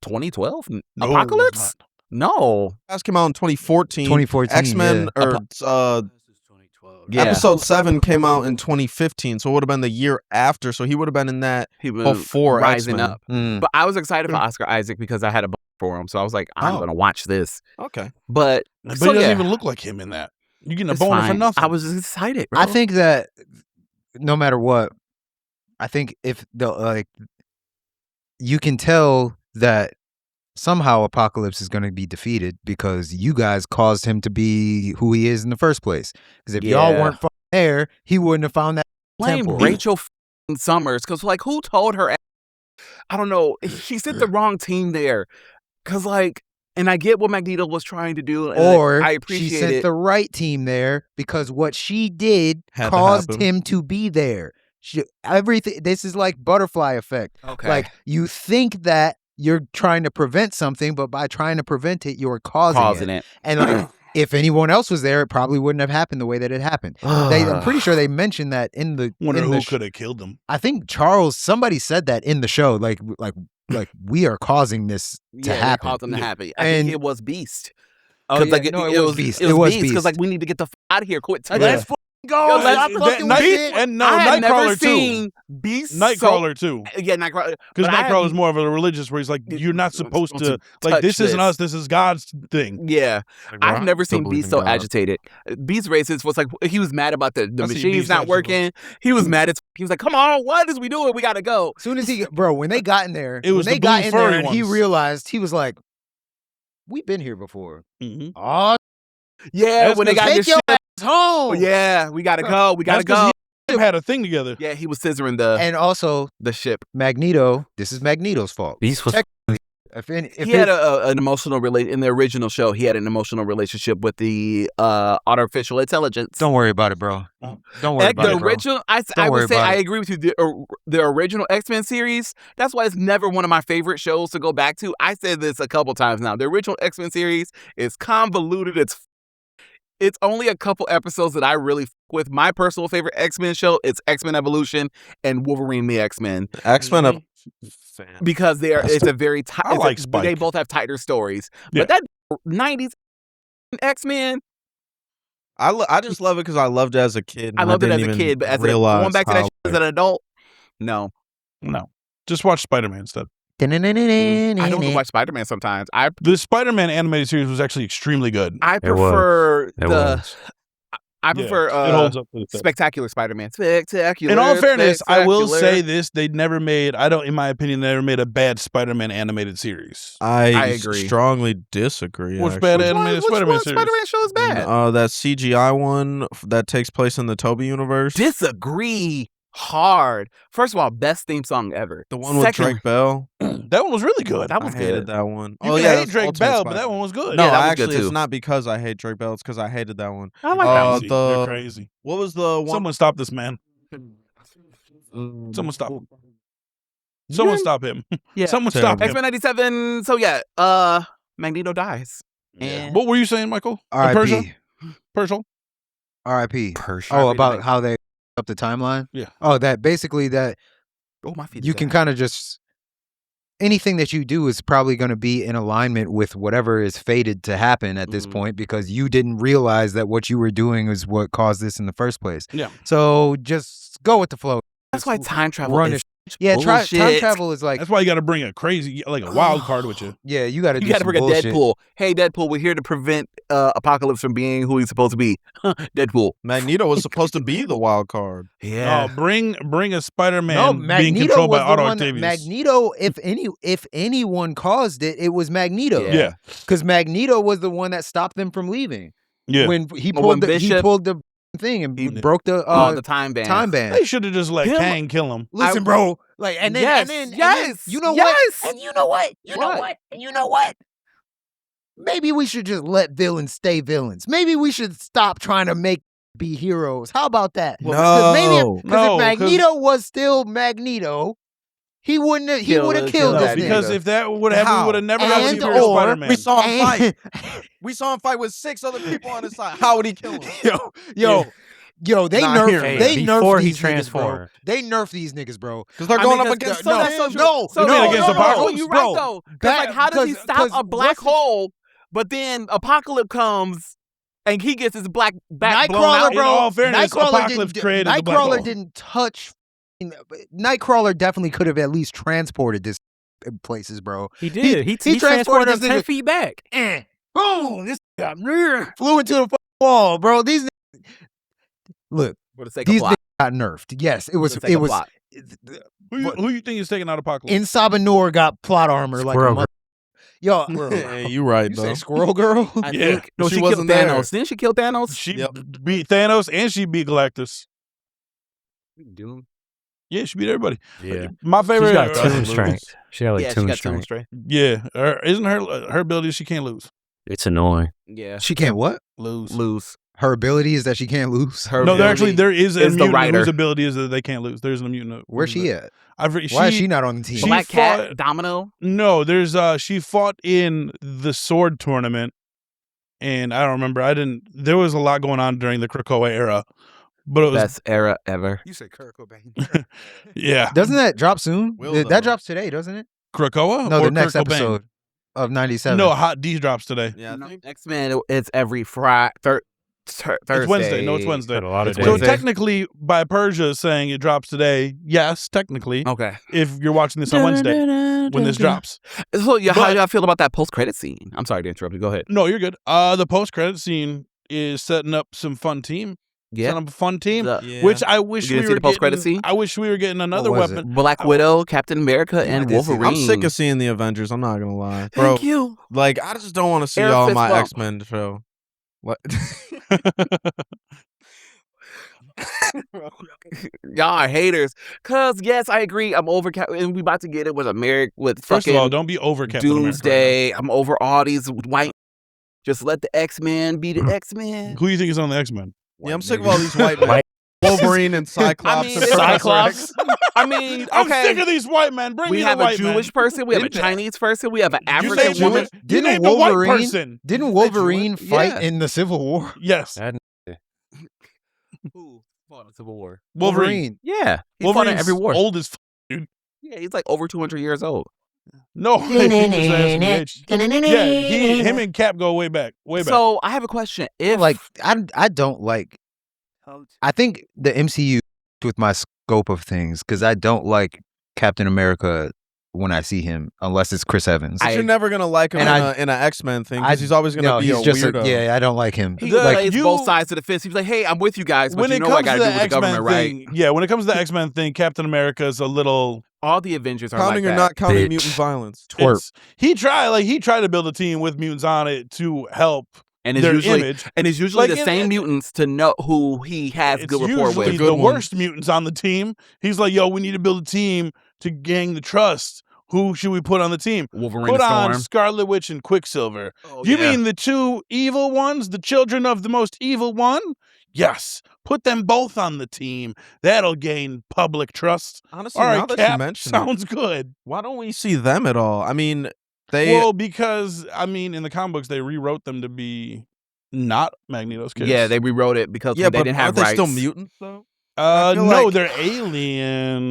2012? No, it was Apocalypse? not. No. Last came out in 2014. 2014, X-Men yeah. or This is 2012. Yeah. Episode 7 came out in 2015, so it would have been the year after. So he would have been in that He was before rising X-Men. up. Mm. But I was excited for Oscar Isaac because I had a book for him. So I was like, I'm Oh. going to watch this. Okay. But But So, he doesn't yeah. even look like him in that. You're getting a it's boner for fine. nothing. I was just excited, bro. I think that no matter what, I think if the like, you can tell that somehow Apocalypse is going to be defeated because you guys caused him to be who he is in the first place. Because if y'all Yeah. weren't there, he wouldn't have found that blame temple. Rachel f***ing Summers because, like, who told her? I don't know. She sent the wrong team there because, like, and I get what Magneto was trying to do, and Or I she appreciate sent it. the right team there because what she did Had to caused happen. him to be there. Everything. This is like butterfly effect. Okay, Like you think that you're trying to prevent something, but by trying to prevent it, you're causing it. it. And like, if anyone else was there, it probably wouldn't have happened the way that it happened. I'm pretty sure they mentioned that in the. Wonder in the who sh- could have killed him. I think Charles. Somebody said that in the show. Like we are causing this to Yeah, happen. caused them to happen. I And- think it was Beast. Oh, 'Cause, yeah, like, no, it was Beast. It was Beast. because like we need to get the f- out of here. Quit touching. Yeah. Let's go. Let's That- fucking Night- Beast. and no, I had never Nightcrawler too. seen Beast. Nightcrawler too. Yeah, Nightcrawler. Because but I Nightcrawler's hadn't- more of a religious where he's like, you're not supposed to, like, touch this isn't this. us, this is God's thing. Yeah, I've never seen believe Beast in so God. agitated. Beast racist was like he was mad about the I see machines Beast not actually. working. He was mad as he was like, "Come on, what is we doing? We gotta go." As soon as when they got in there, It was when they the got blue in there furry and he ones. realized, he was like, we've been here before. Mhm. Oh, Yeah, when they got Take this your shit. ass home. Yeah, we gotta go. We gotta That's 'cause go. he had a thing together. Yeah, he was scissoring the And also, ship. Magneto. This is Magneto's fault. Beast was He had an emotional in the original show. He had an emotional relationship with the artificial intelligence. Don't worry about it, bro. Don't worry about it, bro. Original, I would say I agree with you. The original X-Men series. That's why it's never one of my favorite shows to go back to. I said this a couple times now. The original X-Men series is convoluted. It's only a couple episodes that I really f with. My personal favorite X-Men show is X-Men Evolution and Wolverine the X-Men. X-Men Because it's a very I like Spike. They both have tighter stories. Yeah. But that 90s X-Men, I just love it because I loved it as a kid. I loved it as a kid, but as going back to that shit as an adult, no. Just watch Spider-Man instead. I don't even watch Spider-Man sometimes. The Spider-Man animated series was actually extremely good. I prefer It was. I prefer it holds up to the Spectacular Spider-Man. Spectacular. In all fairness, I will spectacular. say this: they never made. In my opinion, they never made a bad Spider-Man animated series. I agree. strongly disagree. What's actually. bad animated Spider-Man series? Spider-Man show is bad. That CGI one that takes place in the Tobey universe. Disagree hard. First of all, best theme song ever. The one with Drake Bell. That one was really good. That was I hated good. that one. You can hate Drake Bell, but that one was good. No, Yeah, that was good actually, too. it's not because I hate Drake Bell. It's because I hated that one. I like that one. You're crazy. What was the one? Someone stop this man. Someone stop him. Someone stop him. Yeah. Someone stop him. X-Men 97. So yeah, Magneto dies. And What were you saying, Michael? Persia? R.I.P. R.I.P. Persia. Oh, about how they up the timeline? Yeah. Oh, that basically that my feet. you can kind of just anything that you do is probably going to be in alignment with whatever is fated to happen at this point because you didn't realize that what you were doing is what caused this in the first place. Yeah. So just go with the flow. That's why time travel Run is Yeah, time bullshit. travel is like That's why you got to bring a crazy, like a wild card with you. yeah, you got to You got to bring a Deadpool. Hey, Deadpool, we're here to prevent Apocalypse from being who he's supposed to be. Deadpool. Magneto was supposed to be the wild card. Yeah. Bring a Spider-Man No, being Magneto controlled by was the Otto one. Octavius. Magneto, if anyone caused it, it was Magneto. Yeah. because Magneto was the one that stopped them from leaving. Yeah. when he When pulled Bishop- the thing and He- broke the the time ban. time ban. They should have just let Him- Kang kill him. Listen, bro. Like, and then, Yes, and then yes, you know yes. what? And you know what? You know What? what? And you know what? Maybe we should just let villains stay villains. Maybe we should stop trying to make be heroes. How about that? Because if Magneto was still Magneto, he wouldn't have, he would have killed No, this because nigga. if that would have happened, we would have never got to see And real or Spider-Man. We saw him And- fight. We saw him fight with 6 other people on his side. How would he kill him? Yo, they Not here. nerf. They Before nerf he these niggas, bro. transformed. They nerf these niggas, bro. Because they're I going mean, up 'cause- against so no, that's so true. no, So You mean against no, Apocalypse? you're bro. right though. 'Cause, like, how does he stop a black hole? But then Apocalypse comes and he gets his black back blown Nightcrawler, out. In bro. all fairness, Apocalypse didn't, created the black hole. Nightcrawler didn't touch. Nightcrawler definitely could have at least transported this places, bro. He did. He transported transported us this 10 nigga- feet back. Boom! This got flew into the fucking wall, bro. These look, For the sake these of plot. niggas got nerfed. Yes, it For was. the sake It of was. plot. Who you think is taking out Apocalypse? In Sabanur got plot armor like a Squirrel mother. Yo, Hey, you right, you though. say Squirrel Girl? I Yeah. think. No, She she killed wasn't there. Thanos. Didn't she kill Thanos? She Yep. beat Thanos and she beat Galactus. Doom. Yeah, she beat everybody. Yeah. My favorite. She's got Lose. tomb strength. She got like Yeah, she tomb got Tomb strength. Strength. Yeah, isn't her ability she can't lose? It's annoying. Yeah. She can't what? Lose. Her ability is that she can't lose. Her No, ability there is a is the mutant writer. whose ability is that they can't lose. There's a mutant. Where's she at? Why Why is she not on the team? she Black Cat, fought- Domino. No, there's she fought in the sword tournament, and I don't remember. There was a lot going on during the Krakoa era, but it was Best era ever. You say Kurt Cobain. yeah. Doesn't that drop soon? Will, that though. drops today, doesn't it? Krakoa. No, or the next Kurt Cobain? episode of 97. No, HotD drops today. Yeah, I think. X-Men, it's every Friday. Thursday. It's Wednesday. No, it's Wednesday. Got a lot of It's days. So Wednesday. technically, by Persia saying it drops today, yes, technically, Okay. if you're watching this on Wednesday when this drops. So, yeah, how But- do y'all feel about that post-credit scene? I'm sorry to interrupt you. Go ahead. No, you're good. The post-credit scene is setting up some fun team. Yeah. Setting up a fun team, The which I wish You didn't we see were the post-credit getting. scene? I wish we were getting another was weapon. Black Widow, Captain America, and did see that. Wolverine. I'm sick of seeing the Avengers. I'm not gonna lie, bro. Thank you. Like, I just don't want to see Air all fist my bump. X-Men show. What? Y'all are haters. Cause yes, I agree. I'm over and we about to get it with America with First fucking of all, don't be over Captain Doomsday. I'm over all these white. Just let the X-Men be the X-Men. Who do you think is on the X-Men? Yeah, I'm sick of all these white men. Wolverine and Cyclops. I mean, Cyclops. I mean, okay. I'm sick of these white men. Bring we me have the a white Jewish man. person. We have a Chinese person. We have an You African named woman. Jewish- you named a white person. Didn't Wolverine fight Yeah. in the Civil War? Yes. Who fought in the Civil War? Wolverine. Yeah, he fought in Wolverine's every war. old as dude. Yeah, he's like over 200 years old. No, he just asked me. Yeah, him and Cap go way back. Way back. So I have a question. If Like I don't like. I think the MCU with my scope of things because I don't like Captain America when I see him unless it's Chris Evans. You're never gonna like him in an X-Men thing because he's always gonna be a weirdo. I don't like him. he Like, plays both sides of the fence. He's like, "Hey, I'm with you guys, but when you it know comes what I got to to the do with the government, X-Men thing, when it comes to the X-Men thing, Captain America is a little All the Avengers are counting like or that. not counting Bitch. mutant violence. Twerp. He tried to build a team with mutants on it to help And it's their usually image. like the Like, same mutants to know who he has It's good rapport usually with. Good the one. worst mutants on the team. He's like, yo, we need to build a team to gain the trust. Who should we put on the team? Wolverine Put and on Storm. Scarlet Witch and Quicksilver. Oh, You yeah. mean the two evil ones, the children of the most evil one? Yes. Put them both on the team. That'll gain public trust. Honestly, All now right, that Cap, you mention sounds good. why don't we see them at all? I mean, they Well, because, I mean, in the comic books, they rewrote them to be not Magneto's kids. Yeah, they rewrote it because they but didn't have aren't they rights. still mutants though? I feel no, like- they're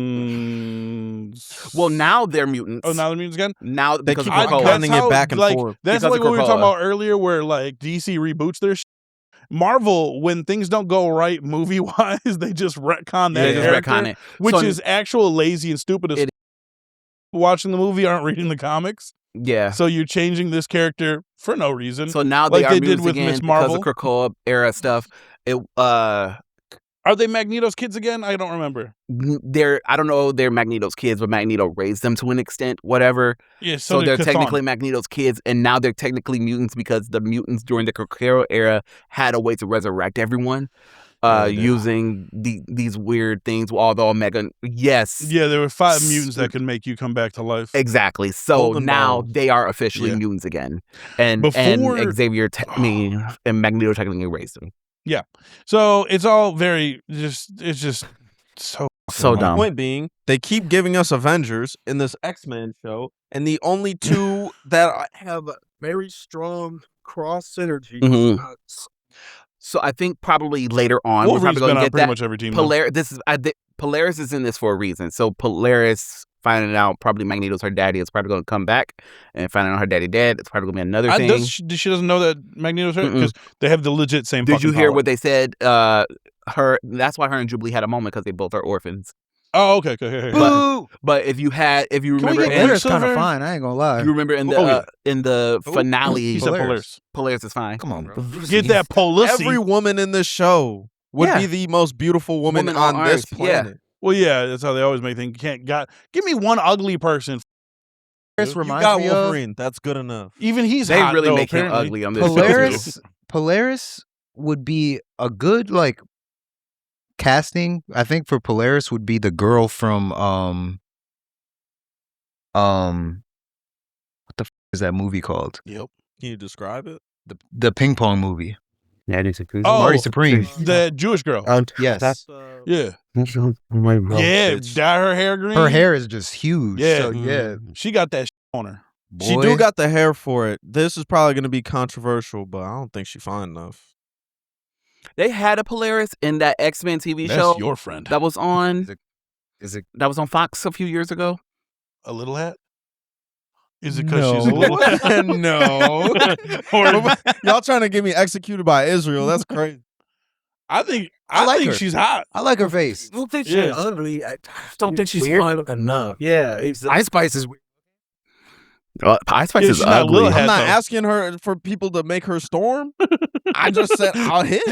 aliens. Well, now they're mutants. Oh, now they're mutants again? Now They because keep of Krakoa. running it back and forth. That's Because like of what we were talking Krakoa. about earlier, where like DC reboots their shit. Marvel, when things don't go right movie wise, they just retcon that They just character, retcon it. which So- is actual lazy and stupid. As watching the movie aren't reading the comics, Yeah. so you're changing this character for no reason. So now like they are they did mutants with again Miss because Marvel. of Krakoa era stuff. It Are they Magneto's kids again? I don't remember. I don't know they're Magneto's kids, but Magneto raised them to an extent, whatever. Yeah, So did they're Chthon. technically Magneto's kids, and now they're technically mutants because the mutants during the Krakoa era had a way to resurrect everyone using these weird things. Although Omega, yes, Yeah, there were 5 mutants that could make you come back to life. exactly. So Golden now balls. they are officially Yeah. mutants again, and Before- Xavier, and Magneto technically raised them. So it's all very it's just so So dumb. Point being, they keep giving us Avengers in this X-Men show, and the only two that Have a very strong cross synergy. Mhm. So I think probably later on we're Wolverine's probably been going to on get pretty that. much every team. though. Polaris is in this for a reason. So Polaris finding out probably Magneto's her daddy is probably going to come back, and finding out her daddy dead, it's probably going to be another thing. She doesn't know that Magneto's her because they have the legit same. Did you fucking hear power. what they said? That's why her and Jubilee had a moment because they both are orphans. Oh, okay. But if you remember, get in, Polaris kind Quicksilver? of fine. I ain't gonna lie. you remember in the Oh, yeah. in the He finale, said Polaris. Polaris. Polaris is fine. Come on, bro. Get that Polaris. every woman in this show would Yeah. be the most beautiful woman Woman on on this Earth, yeah. planet. Well, yeah, that's how they always make things. Give me one ugly person. Polaris You reminds got me of Wolverine. That's good enough. Even he's They hot, really though, make him apparently. ugly on this show. Polaris. Polaris would be a good like casting. I think for Polaris would be the girl from what the is that movie called? Yep. Can you describe it? The ping pong movie. Yeah, it's a Oh, Marty Supreme. The Jewish girl. Yes. Yeah. Yeah. Yeah. Dye her hair green. Her hair is just huge. Yeah. So yeah. She got that on her. She Boy. do got the hair for it. This is probably going to be controversial, but I don't think she's fine enough. They had a Polaris in that X-Men TV That's show your friend. that was on Is it that was on Fox a few years ago. A little hat? Is it because No. she's a little hat? No. Or Y'all trying to get me executed by Israel. That's crazy. I think like think her. she's hot. I like her face. I don't think she's Yeah. ugly. I don't think she's Weird? fine enough. Yeah. Ice Spice is weird. Ice Spice Yeah, is she's not ugly. little I'm hat, not though. asking her for people to make her storm. I just said I'll hit.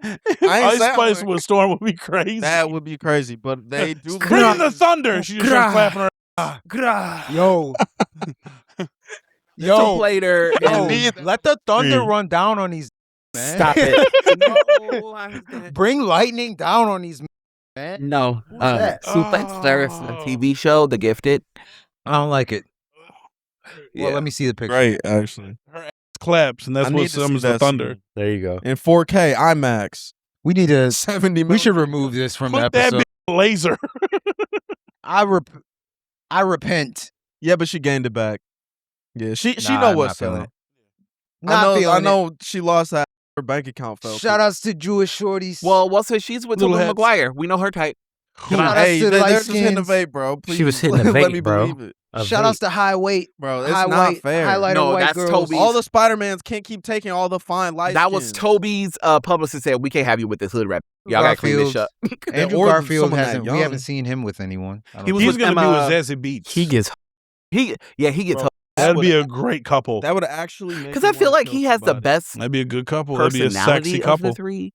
I ain't Ice saying- Spice with Storm would be crazy. That would be crazy, but they do. Bring in the thunder. She just started clapping her. Yo. Yo, later. Yo, let the thunder Yeah. run down on these. man. Stop it. No, Bring lightning down on these man. No. that? Super a TV show, The Gifted. I don't like it. Yeah. Well, let me see the picture. Great, actually. Her ass claps, and that's I what need to see summons the that thunder. scene. There you go. In 4K IMAX. We need to. 70 We should remove this from the Put that episode. bitch laser. I repent. Yeah, but she gained it back. Yeah, she Nah, know I'm what's not feeling up. it. Not I feeling know she lost that. Her bank account fell. Shout outs to Jewish shorties. Well, what's her? She's with Little Tobey heads. McGuire. We know her type. Shout outs Hey, to they're light just hitting the skins. vape, bro. Please, She was hitting the let vape, me bro. believe it. A Shout outs to high weight. Bro, it's high not weight, fair. highlighter No, white that's girls. Toby. All the Spider-Mans can't keep taking all the fine light That was skins. Toby's publicist said, we can't have you with this hood rap. Y'all gotta clean this up. Andrew Or Garfield someone that hasn't. We young. haven't seen him with anyone. I don't He was think. He's with gonna Emma. be with Zazie Beetz. He gets He gets Bro, That'd would- be a great couple. That would actually make because me I feel wanna like kill he has the somebody. best That'd be a good couple. That'd be a personality sexy of couple. the three.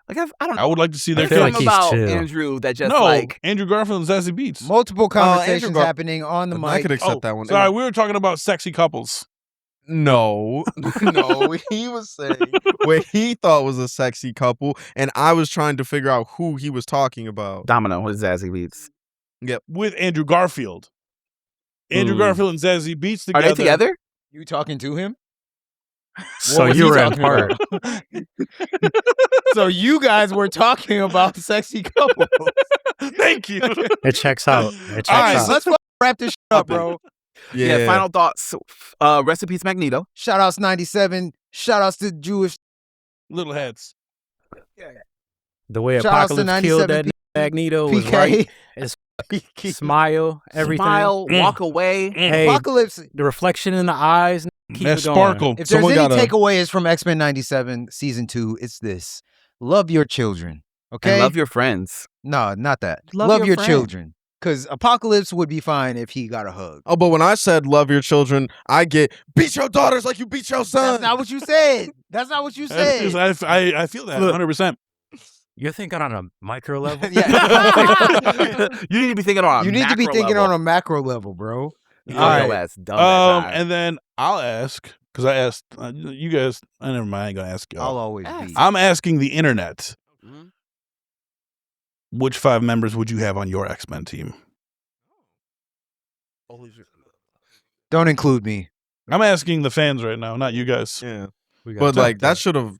Like I don't know. I would like to see their There's feel like something kids. he's about chill. Andrew that just No, like Andrew Garfield and Zazie Beetz. Multiple Andrew conversations Gar- happening on the I could mic. accept that one. Sorry, we were talking about sexy couples. No, no. He was saying what he thought was a sexy couple, and I was trying to figure out who he was talking about. Domino with Zazie Beetz. With Andrew Garfield. Andrew Ooh. Garfield and Zazie Beetz Are together. they together? You talking to him? so was you he were in talking part. So you guys were talking about sexy couples. Thank you. It checks out. It checks All right, out. let's wrap this shit up, bro. Yeah. Final thoughts. Rest in peace, Magneto. Shout outs 97. Shout outs to Jewish. Little heads. The way Shout outs to Apocalypse killed 97 that Magneto was right. PK. Smile, everything. Smile, walk away. Hey, Apocalypse. the reflection in the eyes. Keep That it going. sparkle. If Someone there's any gotta- takeaways from X-Men 97 season 2, it's this. Love your children. Okay? And love your friends. No, not that. Love Love your your friend. children. Because Apocalypse would be fine if he got a hug. Oh, but when I said love your children, I get beat your daughters like you beat your son. That's not what you said. That's not what you said. I feel that Look. 100%. You're thinking on a micro level. Yeah. You need to be thinking on a You need to be macro thinking level. on a macro level, bro. You All know right. your ass dumb that time. And then I'll ask, because I asked you guys, never mind, I ain't going to ask I'll y'all. always Ask. be. I'm asking the internet, Mhm. which 5 members would you have on your X-Men team? Don't include me. I'm asking the fans right now, not you guys. Yeah, We got but to like talk that should have.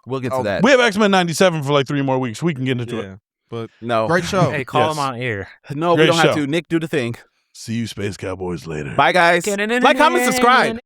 We'll get to Oh, that. We have X-Men 97 for like 3 more weeks. We can get into it. Yeah, but No. great show. Hey, call Yes. him on air. No, we Great don't have show. to. Nick, do the thing. See you, Space Cowboys, later. Bye, guys. Like, comment, subscribe.